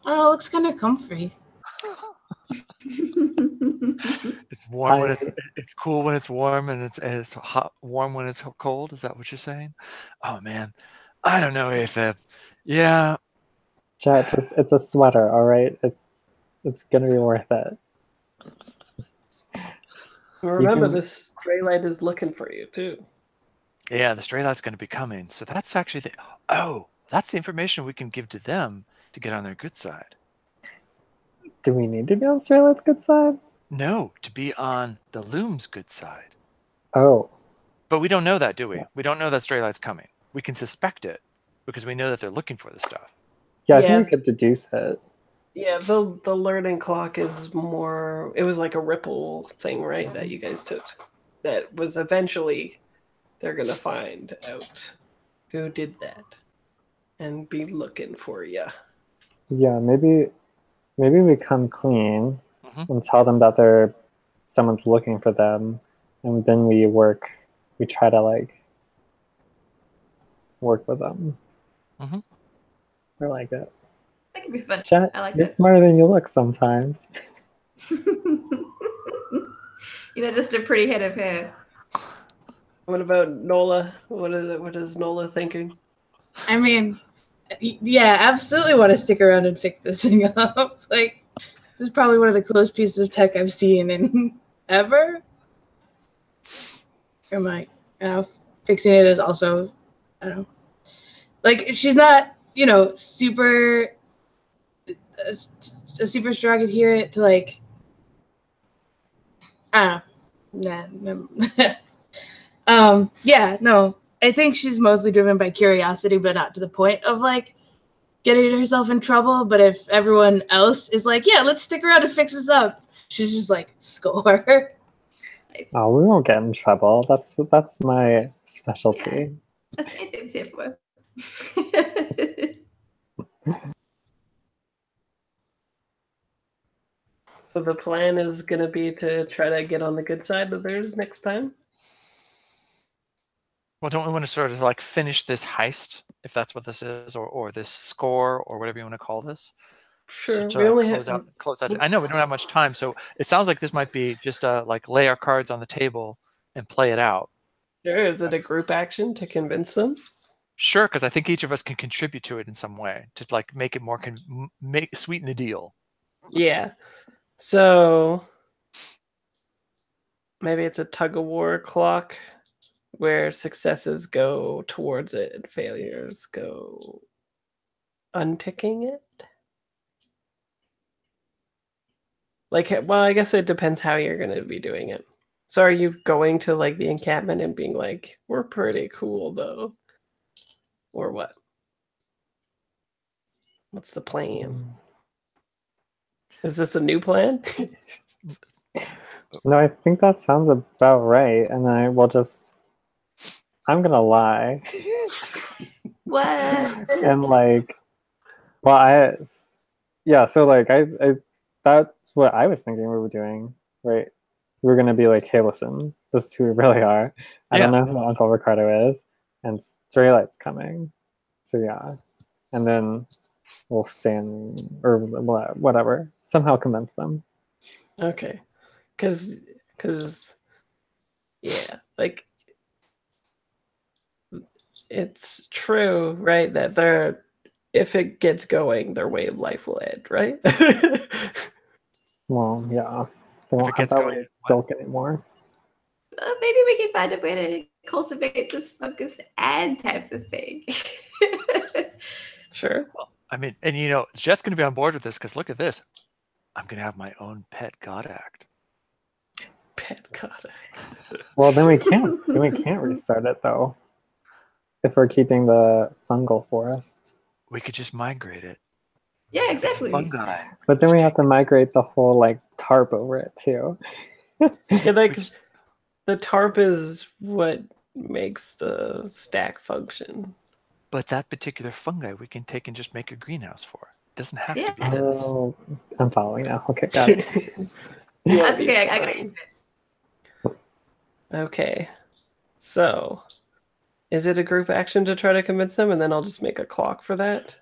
Oh, it looks kind of comfy. It's warm when it's cool when it's warm, and it's hot warm when it's cold. Is that what you're saying? Oh man, I don't know, Aphib. Yeah. Jet, it's a sweater, all right? It's gonna be worth it. Remember, this stray light is looking for you too. Yeah, the stray light's going to be coming. So that's actually that's the information we can give to them to get on their good side. Do we need to be on stray light's good side? No, to be on the loom's good side. Oh. But we don't know that, do we? We don't know that stray light's coming. We can suspect it because we know that they're looking for the stuff. Yeah, I think we could deduce it. Yeah, the learning clock is more... It was like a ripple thing, right, that you guys took. That was eventually they're going to find out who did that and be looking for you. Yeah, maybe we come clean and tell them that someone's looking for them, and then we try to like work with them. Mm-hmm. I like it. That could be fun. Jet, I like you're that. smarter than you look sometimes. Just a pretty head of hair. What about Nola? What is Nola thinking? I mean, yeah, absolutely want to stick around and fix this thing up. Like, this is probably one of the coolest pieces of tech I've seen in ever. Or fixing it is also, I don't know. Like, she's not, super a super strong adherent to like, I don't know. Yeah, no. I think she's mostly driven by curiosity, but not to the point of like getting herself in trouble. But if everyone else is like, yeah, let's stick around to fix this up, she's just like, score. Oh, we won't get in trouble. That's my specialty. Yeah. That's what it's here for. So the plan is going to be to try to get on the good side of theirs next time? Well, don't we want to sort of like finish this heist, if that's what this is, or this score, or whatever you want to call this? Sure. So we only close out. I know we don't have much time, so it sounds like this might be just like lay our cards on the table and play it out. Sure. Is it a group action to convince them? Sure, because I think each of us can contribute to it in some way to like make it more sweeten the deal. Yeah. So maybe it's a tug of war clock where successes go towards it and failures go unticking it. Like, well, I guess it depends how you're going to be doing it. So are you going to like the encampment and being like, we're pretty cool though? Or what? What's the plan? Is this a new plan? No, I think that sounds about right. And I'm gonna lie. What? And like, so like I that's what I was thinking we were doing, right? We were gonna be like, hey, listen, this is who we really are. I don't know who Uncle Ricardo is, and Stray Light's coming. So yeah. And then we'll stand or whatever. Somehow convince them. Okay. Cause yeah, like it's true, right? That if it gets going, their way of life will end, right? Well, yeah. They won't have that way of silk anymore. Maybe we can find a way to cultivate this focus ad type of thing. Sure. Well, I mean, and Jet's going to be on board with this because look at this. I'm going to have my own pet god act. Pet god act. Well, then we can't restart it though. If we're keeping the fungal forest. We could just migrate it. Yeah, exactly. Fungi. But then we have to migrate the whole like tarp over it too. Yeah, like the tarp is what makes the stack function. But that particular fungi we can take and just make a greenhouse for. It doesn't have to be Yeah. this. Oh, I'm following now. Okay, got it. You wanna That's be okay. I got smart. it. Okay. So, is it a group action to try to convince them, and then I'll just make a clock for that?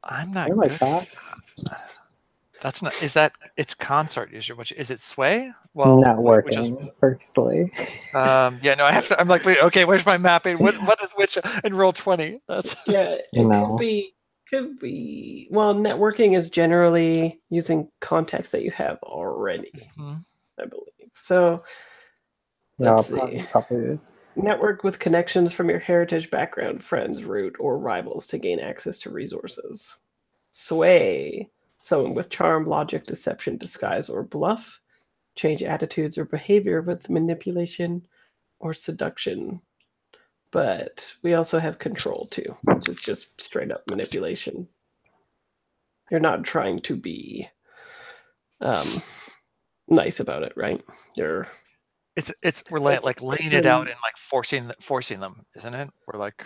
I'm not I like good. that. That's not. Is that? It's consort. Is it sway? Well, which is. Networking, firstly. Yeah. No, I have to. I'm like, wait, okay. Where's my mapping? What is which? And roll 20. That's. Yeah, it No. could be. Well, networking is generally using contacts that you have already, Mhm. I believe. So, Yeah, let's see. it's probably Network with connections from your heritage, background, friends, root, or rivals to gain access to resources. Sway. Someone with charm, logic, deception, disguise, or bluff. Change attitudes or behavior with manipulation or seduction. But we also have control too, which is just straight up manipulation. You're not trying to be nice about it, right? You're We're like laying it out and like forcing them, isn't it? We're like.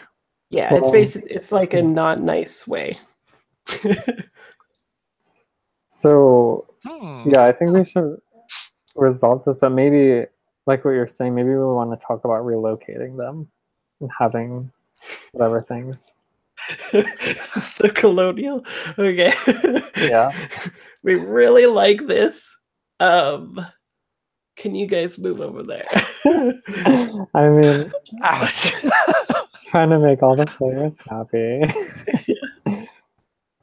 Yeah, it's basically it's like a not nice way. So yeah, I think we should resolve this, but maybe like what you're saying, maybe we want to talk about relocating them and having whatever things. This is the colonial. Okay. Yeah. We really like this. Can you guys move over there? I mean, Ouch. trying to make all the players happy.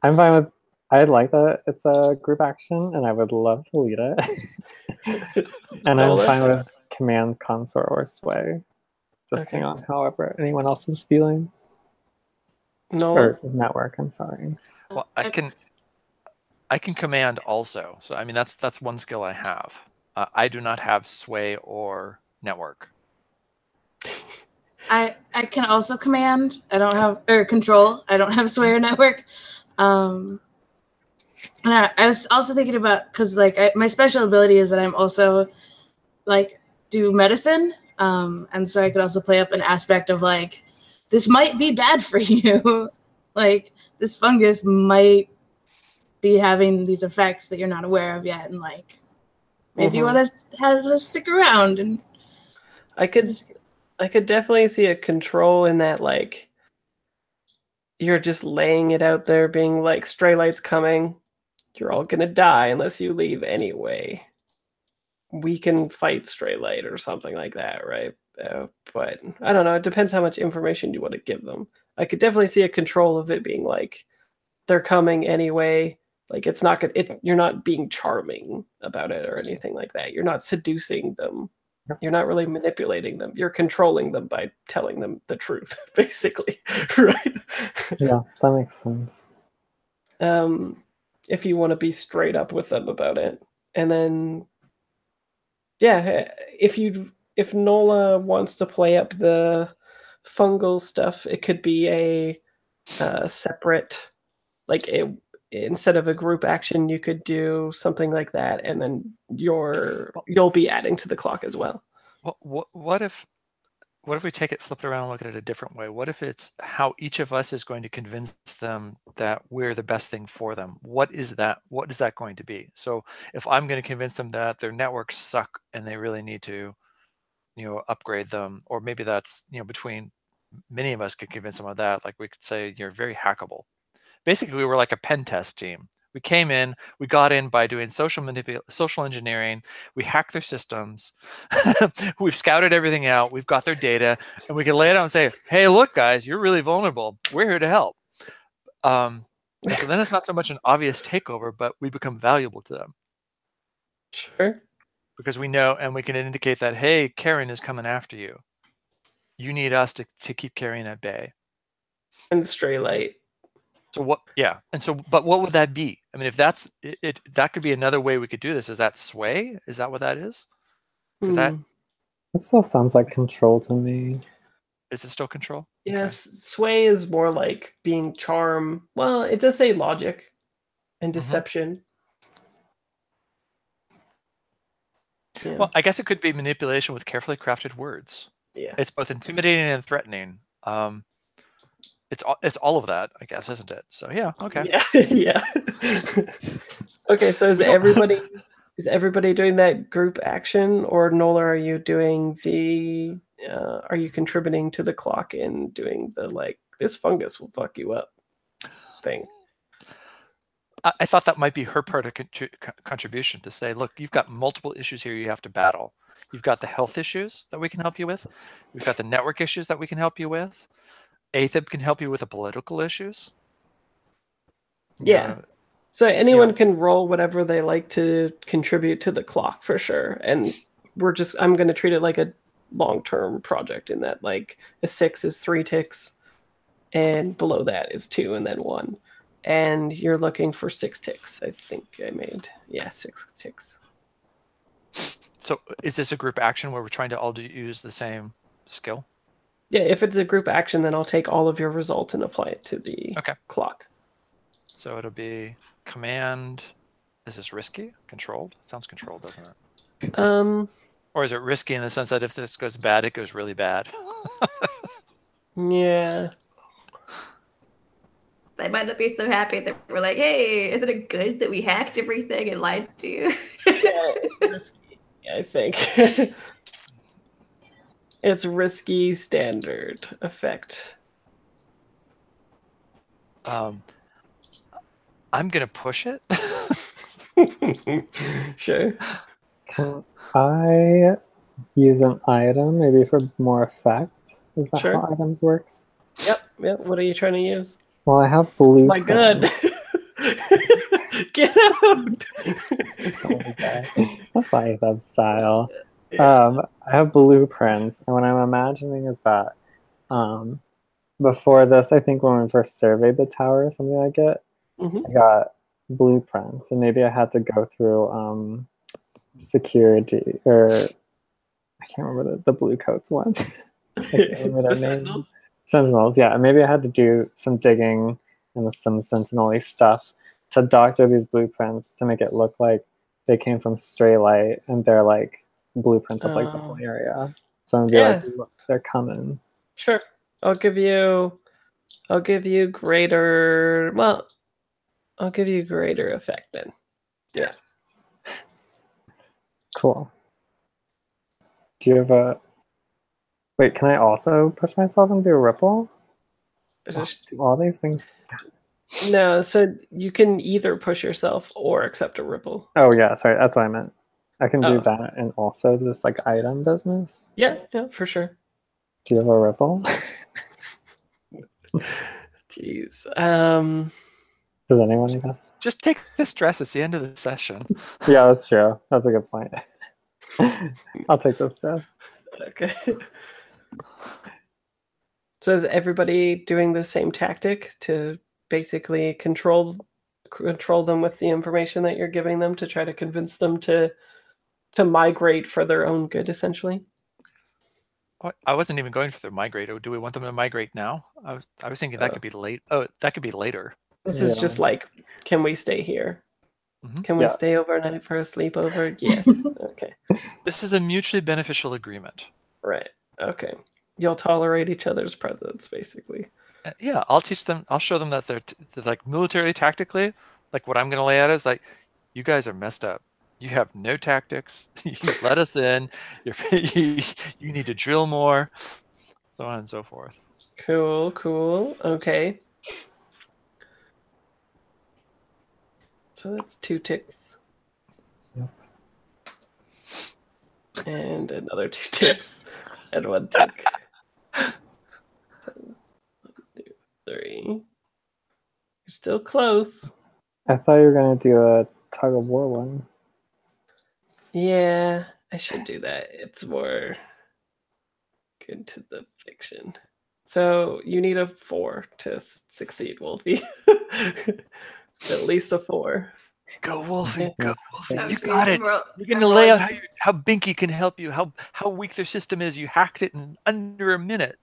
I'm fine with. I like that it's a group action, and I would love to lead it. And I'm Nola? fine with command, consort, or sway, depending on however anyone else is feeling. No. Or network. I'm sorry. Well, I can command also. So I mean, that's one skill I have. I do not have sway or network. I can also command. I don't have control. I don't have sway or network. And I was also thinking about because like my special ability is that I'm also like do medicine, and so I could also play up an aspect of like this might be bad for you, like this fungus might be having these effects that you're not aware of yet, and like maybe you want to have to stick around. And I could definitely see a control in that, like you're just laying it out there, being like, stray light's coming. You're all gonna die unless you leave anyway. We can fight stray light or something like that, right? But I don't know. It depends how much information you want to give them. I could definitely see a control of it being like they're coming anyway. Like it's not good. You're not being charming about it or anything like that. You're not seducing them. You're not really manipulating them. You're controlling them by telling them the truth, basically, right? Yeah, that makes sense. If you want to be straight up with them about it, and then yeah, if Nola wants to play up the fungal stuff, it could be a separate, like instead of a group action, you could do something like that, and then you'll be adding to the clock as well. What if we take it, flip it around, and look at it a different way? What if it's how each of us is going to convince them that we're the best thing for them? What is that going to be? So if I'm going to convince them that their networks suck and they really need to, upgrade them, or maybe that's, between many of us could convince them of that. Like we could say, you're very hackable. Basically, we were like a pen test team. We came in, we got in by doing social engineering. We hacked their systems. We've scouted everything out. We've got their data, and we can lay it out and say, "Hey, look, guys, you're really vulnerable. We're here to help." And so then it's not so much an obvious takeover, but we become valuable to them. Sure. Because we know, and we can indicate that, hey, Karen is coming after you. You need us to keep Karen at bay. And stray light. So what? Yeah, and so, but what would that be? I mean, if that's it, that could be another way we could do this. Is that sway? Is that what that is? Because that still sounds like control to me. Is it still control? Yes, sway is more like being charm. Well, it does say logic and deception. Yeah. Well, I guess it could be manipulation with carefully crafted words. Yeah. It's both intimidating and threatening. It's all of that, I guess, isn't it? So yeah, okay. Yeah. Okay, so is everybody doing that group action, or Nola, are you doing the? Are you contributing to the clock and doing the like this fungus will fuck you up thing? I thought that might be her part of contribution to say, look, you've got multiple issues here you have to battle. You've got the health issues that we can help you with. We've got the network issues that we can help you with. Athib can help you with the political issues. Yeah. So anyone can roll whatever they like to contribute to the clock for sure. And I'm going to treat it like a long-term project in that like a 6 is 3 ticks and below that is 2 and then 1. And you're looking for 6 ticks. I think I made, 6 ticks. So is this a group action where we're trying to all use the same skill? Yeah, if it's a group action, then I'll take all of your results and apply it to the clock. So it'll be command. Is this risky? Controlled? It sounds controlled, doesn't it? Or is it risky in the sense that if this goes bad, it goes really bad? Yeah. They might not be so happy that we're like, hey, isn't it good that we hacked everything and lied to you? Yeah, it's risky, I think. It's risky standard effect. I'm gonna push it. Sure. Can I use an item maybe for more effect? Is that how items works? Yep. What are you trying to use? Well, I have blue. My God. Get out! That's Atheb style. I have blueprints, and what I'm imagining is that before this, I think when we first surveyed the tower or something like it, I got blueprints, and maybe I had to go through security, or I can't remember the blue coats one. I can't remember their names. Sentinels, yeah. Maybe I had to do some digging and some sentinel-y stuff to doctor these blueprints to make it look like they came from stray light and they're like blueprints of like the whole area. So I'm gonna be like, look, they're coming. Sure. I'll give you greater effect then. Yeah. Cool. Do you have a wait, can I also push myself and do a ripple? All these things. No, so you can either push yourself or accept a ripple. Oh yeah, sorry, that's what I meant. I can do that and also this like item business. Yeah, for sure. Do you have a ripple? Jeez. Does anyone guess? Just take the stress. It's the end of the session. Yeah, that's true. That's a good point. I'll take this stress. Okay. So is everybody doing the same tactic to basically control them with the information that you're giving them to try to convince them to migrate for their own good, essentially? I wasn't even going for the migrate. Do we want them to migrate now? I was thinking that could be late. Oh, that could be later. This is just like, can we stay here? Can we stay overnight for a sleepover? Yes. Okay. This is a mutually beneficial agreement. Right. Okay. You'll tolerate each other's presence, basically. Yeah, I'll teach them. I'll show them that they're like militarily tactically. Like what I'm going to lay out is like, you guys are messed up. You have no tactics. You let us in. You need to drill more, so on and so forth. Cool. Okay. So that's 2 ticks. Yep. And another 2 ticks. And 1 tick. 1, 2, 3. You're still close. I thought you were going to do a tug of war one. Yeah, I should do that. It's more good to the fiction. So you need a 4 to succeed, Wolfie. At least a 4. Go Wolfie, go Wolfie. Oh, You geez, got it. You're going to lay out how Binky can help you, how weak their system is. You hacked it in under a minute.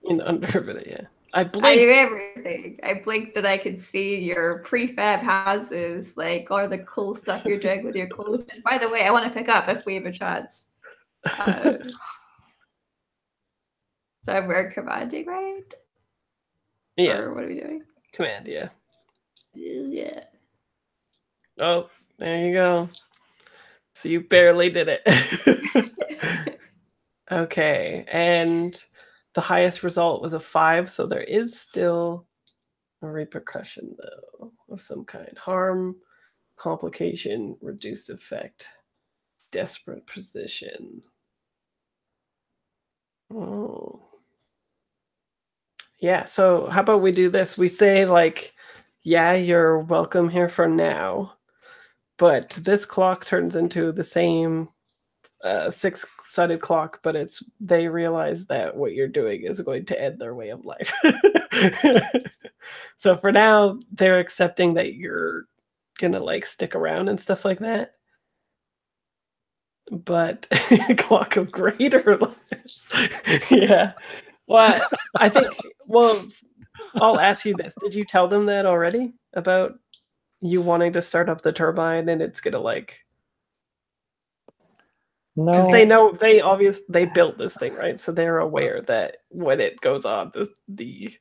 In under a minute, yeah. I I do blinked. everything. I blinked and I could see your prefab houses, like all the cool stuff you're doing with your clothes. And by the way, I want to pick up if we have a chance. So we're commanding, right? Yeah. Or what are we doing? Command, yeah. Yeah. Oh, there you go. So you barely did it. Okay, and the highest result was a 5, so there is still a repercussion, though, of some kind. Harm, complication, reduced effect, desperate position. Oh. Yeah, so how about we do this? We say, like, yeah, you're welcome here for now, but this clock turns into the same 6-sided clock, but they realize that what you're doing is going to end their way of life. So for now, they're accepting that you're gonna like stick around and stuff like that. But clock of greater lives. Yeah. Well, I think. Well, I'll ask you this: did you tell them that already about you wanting to start up the turbine and it's gonna like? Because No, they know they built this thing, right? So they're aware that when it goes on, the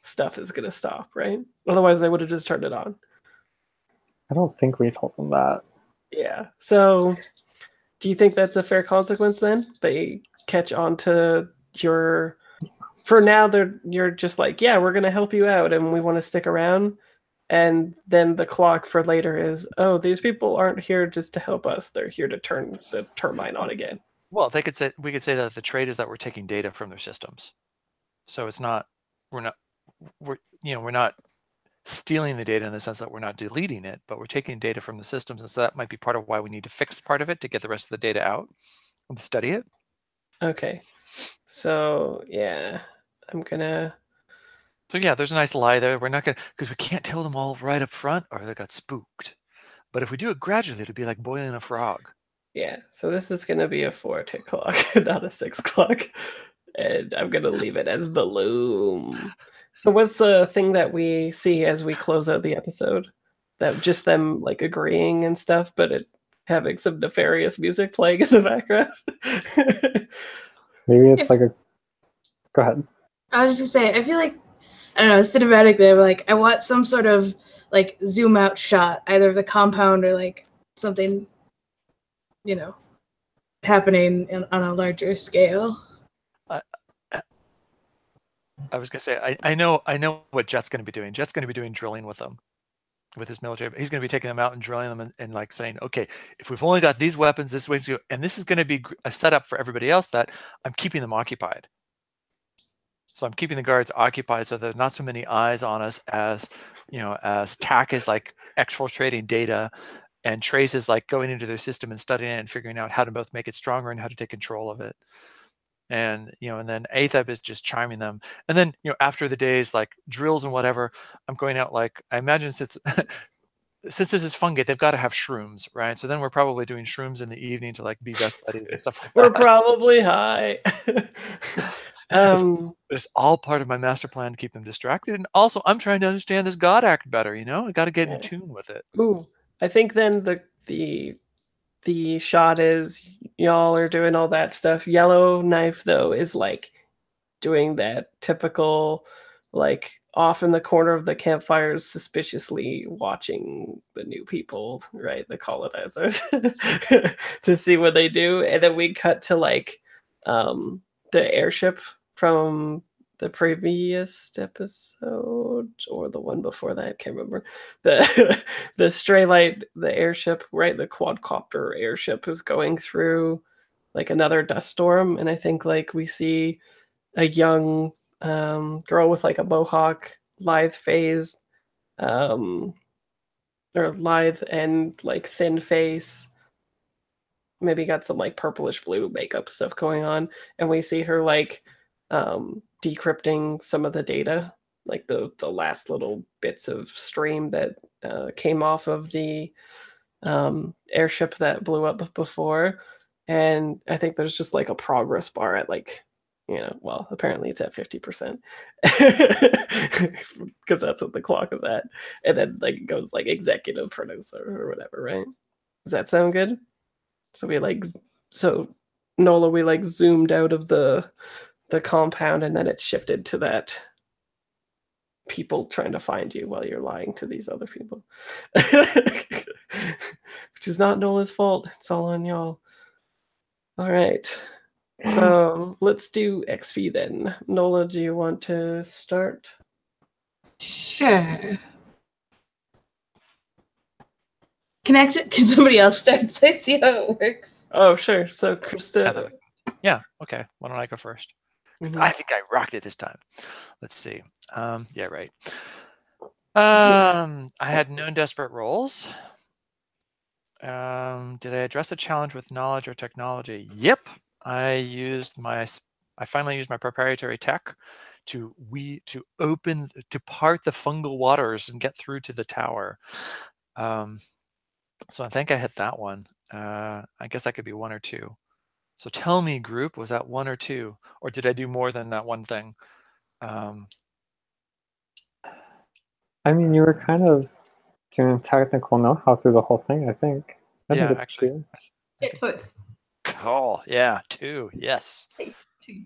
stuff is gonna stop, right? Otherwise, they would have just turned it on. I don't think we told them that. Yeah. So, do you think that's a fair consequence then? They catch on to your. For now, you're just like, yeah, we're gonna help you out, and we want to stick around. And then the clock for later is, oh, these people aren't here just to help us; they're here to turn the turbine on again. Well, we could say that the trade is that we're taking data from their systems. So it's not we're not stealing the data in the sense that we're not deleting it, but we're taking data from the systems, and so that might be part of why we need to fix part of it to get the rest of the data out and study it. Okay. So yeah, I'm gonna. So yeah, there's a nice lie there. We're not gonna, because we can't tell them all right up front, or they got spooked. But if we do it gradually, it'll be like boiling a frog. Yeah, so this is gonna be a 4-tick clock, not a 6 clock. And I'm gonna leave it as the loom. So what's the thing that we see as we close out the episode? That just them like agreeing and stuff, but it having some nefarious music playing in the background. Maybe it's like a. Go ahead. I was just gonna say, I feel like, I don't know, cinematically, I'm like, I want some sort of like zoom out shot, either of the compound or like something, happening on a larger scale. I was gonna say, I know what Jet's gonna be doing. Jet's gonna be doing drilling with them, with his military. He's gonna be taking them out and drilling them and like saying, okay, if we've only got these weapons, this way to go, and this is gonna be a setup for everybody else that I'm keeping them occupied. So I'm keeping the guards occupied so there's not so many eyes on us as, as TAC is like exfiltrating data and Trace is like going into their system and studying it and figuring out how to both make it stronger and how to take control of it. And, and then ATHEB is just chiming them. And then, after the days like drills and whatever, I'm going out like, I imagine since this is Fungate, they've got to have shrooms, right? So then we're probably doing shrooms in the evening to like be best buddies and stuff like that. We're probably high. It's all part of my master plan to keep them distracted. And also I'm trying to understand this God act better, I got to get in tune with it. Ooh, I think then the shot is y'all are doing all that stuff. Yellowknife though is like doing that typical like off in the corner of the campfires suspiciously watching the new people, right, the colonizers, to see what they do. And then we cut to like the airship from the previous episode or the one before that, I can't remember. The stray light, the airship, right, the quadcopter airship is going through like another dust storm, and I think like we see a young girl with like a mohawk, lithe phase, or lithe and like thin face, maybe got some like purplish blue makeup stuff going on, and we see her like decrypting some of the data, like the last little bits of stream that came off of the airship that blew up before, and I think there's just like a progress bar at like, well, apparently it's at 50% because that's what the clock is at, and then like it goes like executive producer or whatever, right? Does that sound good? So Nola, we like zoomed out of the compound, and then it shifted to that people trying to find you while you're lying to these other people. Which is not Nola's fault. It's all on y'all. All right. So let's do XP then. Nola, do you want to start? Sure. Can somebody else start so I see how it works? Oh, sure. So Krista. Yeah, okay. Why don't I go first? I think I rocked it this time. Let's see. Yeah, right. I had known desperate roles. Did I address a challenge with knowledge or technology? Yep. I finally used my proprietary tech to part the fungal waters and get through to the tower. So I think I hit that one. I guess I could be 1 or 2. So tell me, group, was that 1 or 2, or did I do more than that one thing? I mean, you were kind of doing technical know-how through the whole thing, I think. I think it's actually. good. It puts. Oh, yeah, 2, yes. 2.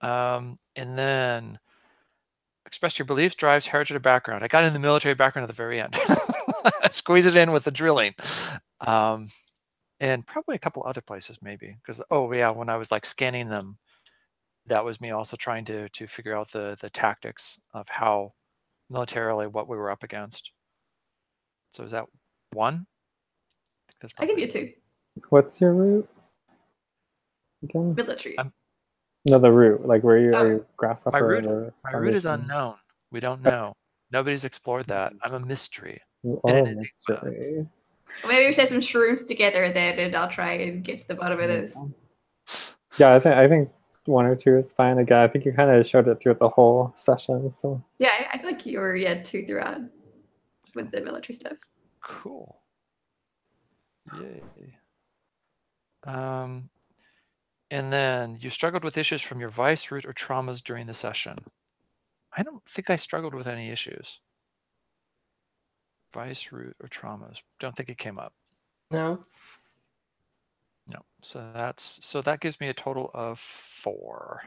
And then express your beliefs, drives, heritage, or background. I got in the military background at the very end. Squeeze it in with the drilling. And probably a couple other places maybe, because when I was like scanning them, that was me also trying to figure out the tactics of how militarily what we were up against. So is that 1? I give you 2. What's your route again? Military. No, the route. Like, where are you grasshopper? My route is unknown. We don't know. Nobody's explored that. I'm a mystery. You are a mystery. Maybe we should have some shrooms together then, and I'll try and get to the bottom of this. Yeah, I think 1 or 2 is fine. Again, I think you kind of showed it through the whole session. So yeah, I feel like you were 2 throughout with the military stuff. Cool. Yay. And then you struggled with issues from your vice, root, or traumas during the session. I don't think I struggled with any issues. Vice, root, or traumas. Don't think it came up. No. No. So that gives me a total of 4.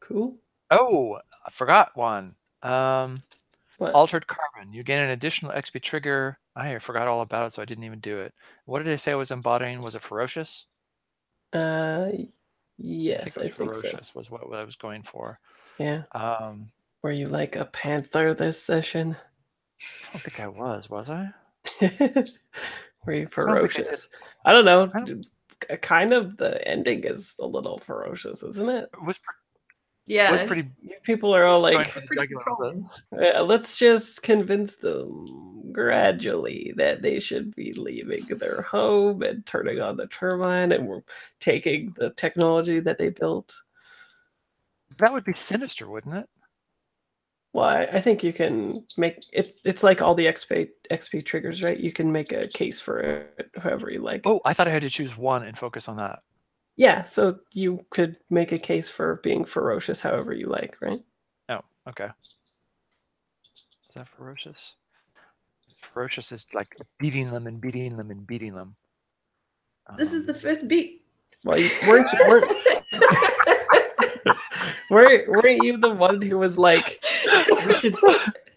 Cool. Oh, I forgot one. What? Altered carbon. You gain an additional XP trigger. I forgot all about it, so I didn't even do it. What did I say I was embodying? Was it ferocious? Yes, I think ferocious so. Was what I was going for. Yeah. Were you like a panther this session? I don't think I was I? Were you ferocious? I don't know. Kind of the ending is a little ferocious, isn't it? It was Yeah. pretty. People are all like, yeah, let's just convince them gradually that they should be leaving their home and turning on the turbine, and we're taking the technology that they built. That would be sinister, wouldn't it? Well, I think you can make it. It's like all the XP triggers, right? You can make a case for it however you like. Oh, I thought I had to choose one and focus on that. Yeah, so you could make a case for being ferocious however you like, right? Oh, okay. Is that ferocious? Ferocious is like beating them and beating them and beating them. This is the first beat. Well, weren't you the one who was like, we should?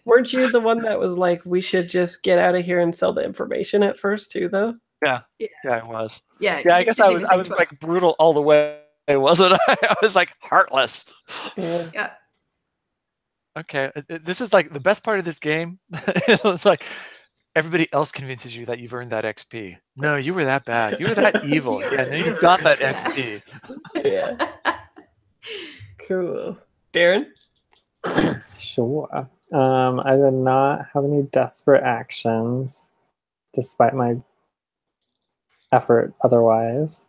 Weren't you the one that was like, we should just get out of here and sell the information at first too, though? Yeah, I was. Yeah, I guess I was like brutal all the way, wasn't I? I was like heartless. Yeah. Okay, this is like the best part of this game. It's like everybody else convinces you that you've earned that XP. No, you were that bad. You were that evil. Yeah, no, you got that XP. Yeah. Cool. Darren? Sure. I did not have any desperate actions, despite my effort otherwise.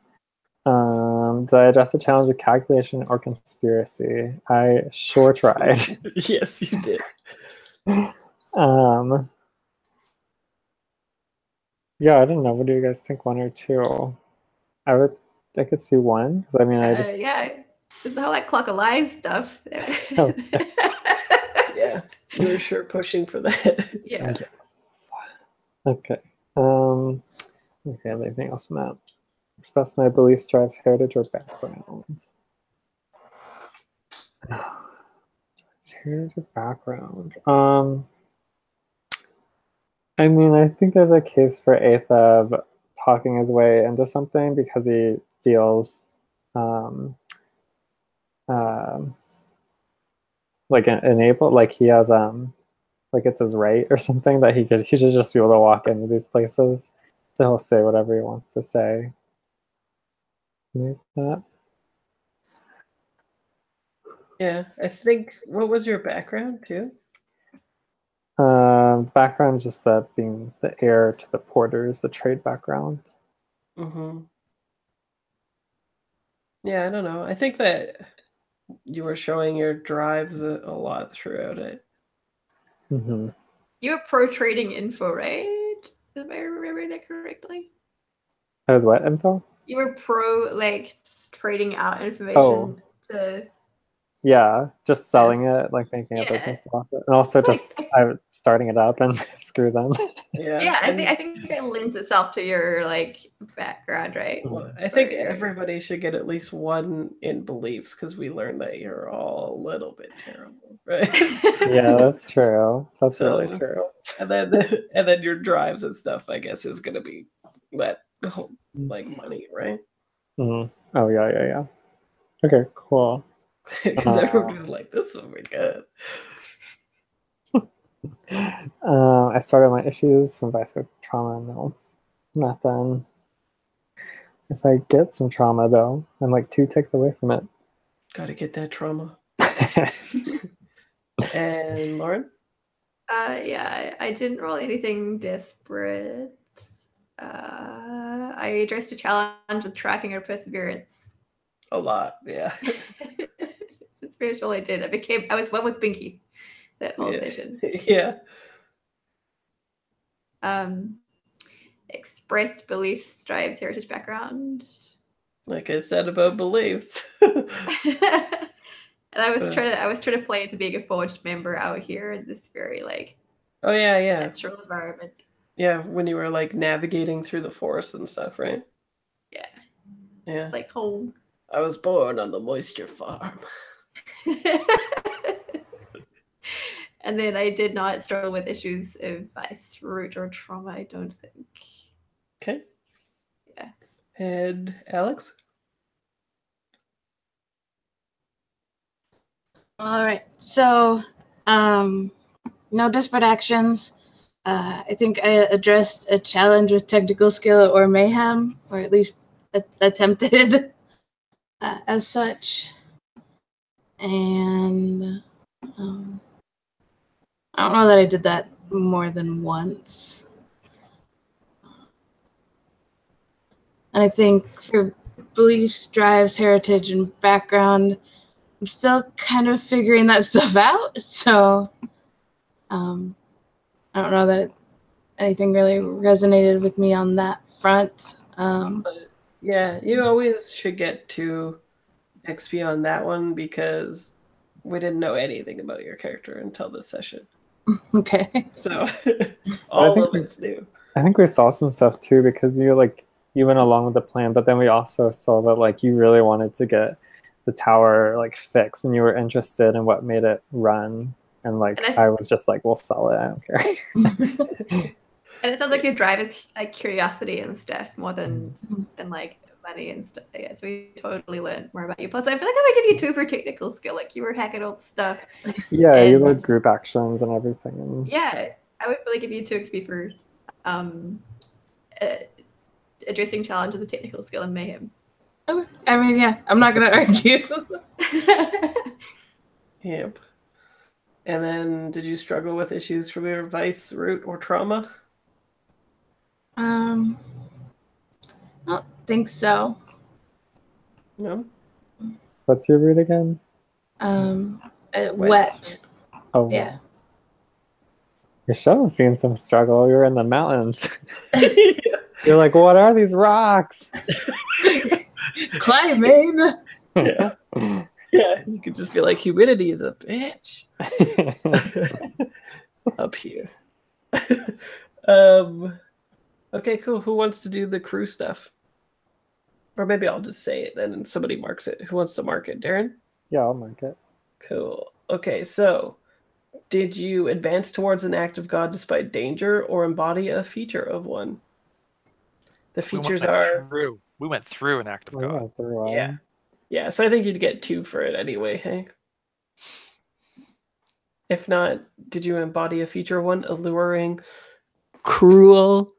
Did I address the challenge of calculation or conspiracy? I sure tried. Yes, you did. Yeah, I don't know. What do you guys think? 1 or 2? I could see 1 because I mean I just Yeah, it's all that clock of lies stuff. oh, Yeah, you were sure pushing for that. Yeah. yes. Okay. Okay. Anything else from that? Express my beliefs drives heritage or background. Heritage or background. I mean, I think there's a case for Aethab talking his way into something because he feels um, like enabled, like he has like it's his right or something that he should just be able to walk into these places, so he'll say whatever he wants to say. Like that. Yeah, I think. What was your background too? Background is just that being the heir to the porters, the trade background. Mm-hmm. Yeah, I don't know. I think that you were showing your drives a lot throughout it. Mm-hmm. You were pro trading info, right? Am I remembering that correctly? That was what info? You were pro like trading out information Oh. to Yeah, just selling it, like making a business off it, and also Like, just starting it up and screw them. Yeah, I think that lends itself to your like background, right? Well, I Or think your- everybody should get at least 1 in beliefs because we learned that you're all a little bit terrible, right? Yeah, that's true. That's So- really true. and then your drives and stuff, I guess, is gonna be that whole, like money, right? Mhm. Oh yeah. Okay, cool. Because everyone was like, "This will be good." I started my issues from vice grip trauma. No, nothing. If I get some trauma though, I'm like 2 ticks away from it. Got to get that trauma. And Lauren, yeah, I didn't roll anything desperate. I addressed a challenge with tracking or perseverance. a lot, yeah. It's pretty much all I did. I was one with Binky that whole Yeah. session. Yeah. Expressed beliefs, drives, heritage background. Like I said about beliefs. And I was trying to play into being a forged member out here in this very like Oh yeah. natural environment. Yeah, when you were like navigating through the forest and stuff, right? Yeah. Yeah. It's like home. I was born on the moisture farm. And then I did not struggle with issues of vice, root, or trauma, I don't think. Okay. Yeah. And Alex? All right. So, no desperate actions. I think I addressed a challenge with technical skill or mayhem, or at least attempted as such. And I don't know that I did that more than once. And I think for beliefs, drives, heritage, and background, I'm still kind of figuring that stuff out. So I don't know that anything really resonated with me on that front. Yeah, you always should get 2 XP on that one because we didn't know anything about your character until this session. Okay. So all of it's new. I think we saw some stuff too because you went along with the plan, but then we also saw that like you really wanted to get the tower like fixed and you were interested in what made it run. And like I was just like, we'll sell it. I don't care. And it sounds like your drive is like curiosity and stuff more than like money and stuff. Yeah, so we totally learned more about you. Plus, I feel like I would give you 2 for technical skill. Like you were hacking all the stuff. Yeah, you led group actions and everything. And yeah, I would really give you 2 XP for addressing challenges of technical skill and mayhem. Okay. I mean, yeah, I'm not gonna argue. Yep. And then did you struggle with issues from your vice, root, or trauma? I don't think so. No. what's your root again? Wet. Oh Yeah. Wow. Your show has seen some struggle. You're in the mountains. Yeah. You're like, what are these rocks? Climbing. Yeah. Yeah, you could just be like, humidity is a bitch up here. Okay, cool. Who wants to do the crew stuff? Or maybe I'll just say it then and somebody marks it. Who wants to mark it? Darren? Yeah, I'll mark it. Cool. Okay, so did you advance towards an act of God despite danger or embody a feature of one? The features are... We went through an act of God. Yeah, through Yeah. Yeah, so I think you'd get 2 for it anyway, Hank. If not, did you embody a feature of one? Alluring, cruel,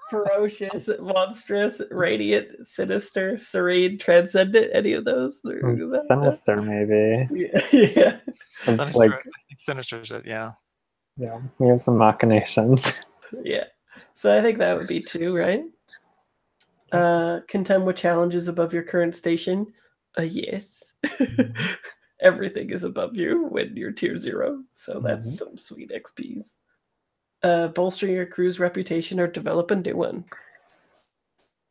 ferocious, monstrous, radiant, sinister, serene, transcendent, any of those? Sinister, maybe. Yeah. Sinister, Like, I think Sinister's it, yeah. yeah, we have some machinations. Yeah. So I think that would be 2, right? Contend with challenges above your current station? Yes. Everything is above you when you're tier 0. So that's some sweet XPs. Bolster your crew's reputation or develop a new one.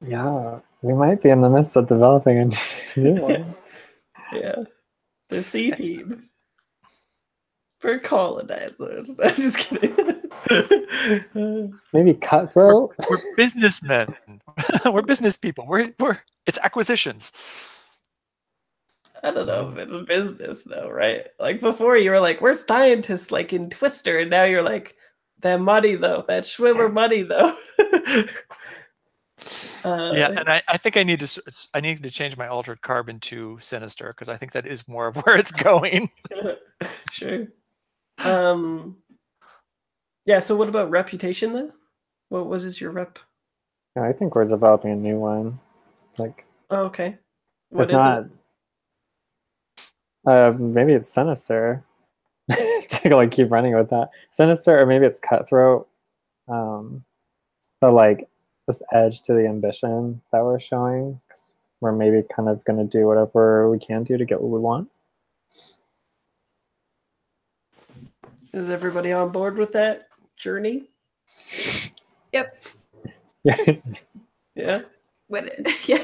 Yeah, we might be in the midst of developing a new one. Yeah. The C team. For colonizers. I'm just kidding. Maybe cutthroat? We're businessmen. We're business people. It's acquisitions. I don't know if it's business though, right? Like before you were like, we're scientists like in Twister, and now you're like, that money though, that Schwimmer money though. Yeah, and I think I need to change my altered carbon to Sinister because I think that is more of where it's going. Sure. Yeah, so what about reputation then? What was your rep? Yeah, I think we're developing a new one. Like, Oh, okay. What it's is not. Maybe it's Sinister. To like keep running with that. Sinister, or maybe it's Cutthroat. So like this edge to the ambition that we're showing. We're maybe kind of going to do whatever we can do to get what we want. Is everybody on board with that journey? Yep. Yeah. Yeah. Yeah.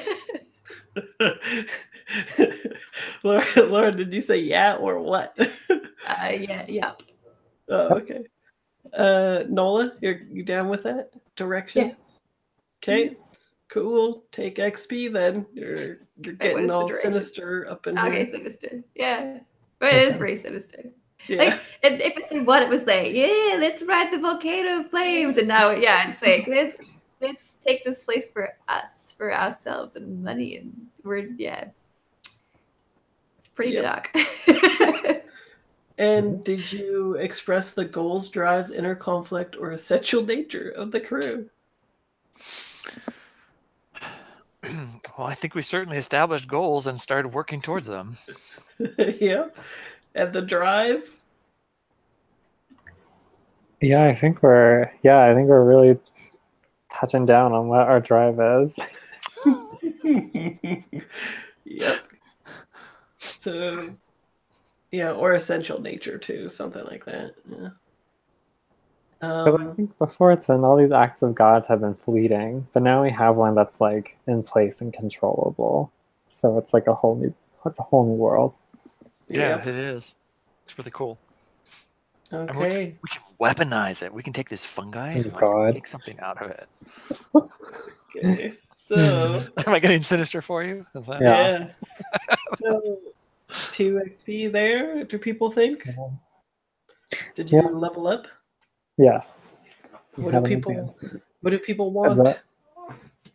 Laura, did you say yeah or what? Yeah. Oh, okay. Nola, you down with that direction? Yeah. Okay. Cool. Take XP then. You're getting all sinister up in here. Okay, sinister. Yeah. But it is very sinister. Yeah. Like, and if I said what it was like, yeah, let's ride the volcano flames, and now, yeah, it's like let's take this place for us, for ourselves, and money, and it's pretty dark. And did you express the goals, drives, inner conflict, or essential nature of the crew? Well, I think we certainly established goals and started working towards them. Yeah. And the drive? Yeah, I think we're really touching down on what our drive is. Yep. So, yeah, or essential nature too, something like that. Yeah. But I think before it's been all these acts of gods have been fleeting, but now we have one that's like in place and controllable. So it's like a whole new world. Yeah, it is. It's really cool. Okay. We can weaponize it. We can take this fungi and make something out of it. Okay. So am I getting sinister for you? Yeah. So 2 XP there, do people think? Did you level up? Yes. What do people want? Is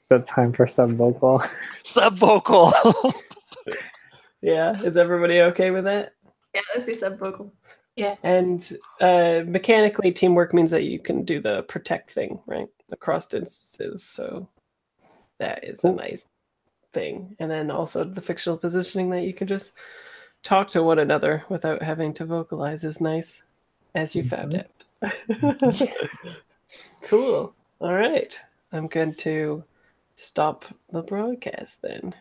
that time for sub-vocal? Sub-vocal! Yeah, is everybody okay with that? Yeah, let's do sub-vocal. Yeah. And mechanically, teamwork means that you can do the protect thing, right? Across instances, so that is a nice thing. And then also the fictional positioning that you can just talk to one another without having to vocalize is nice, as you found out. Cool. All right. I'm going to stop the broadcast then.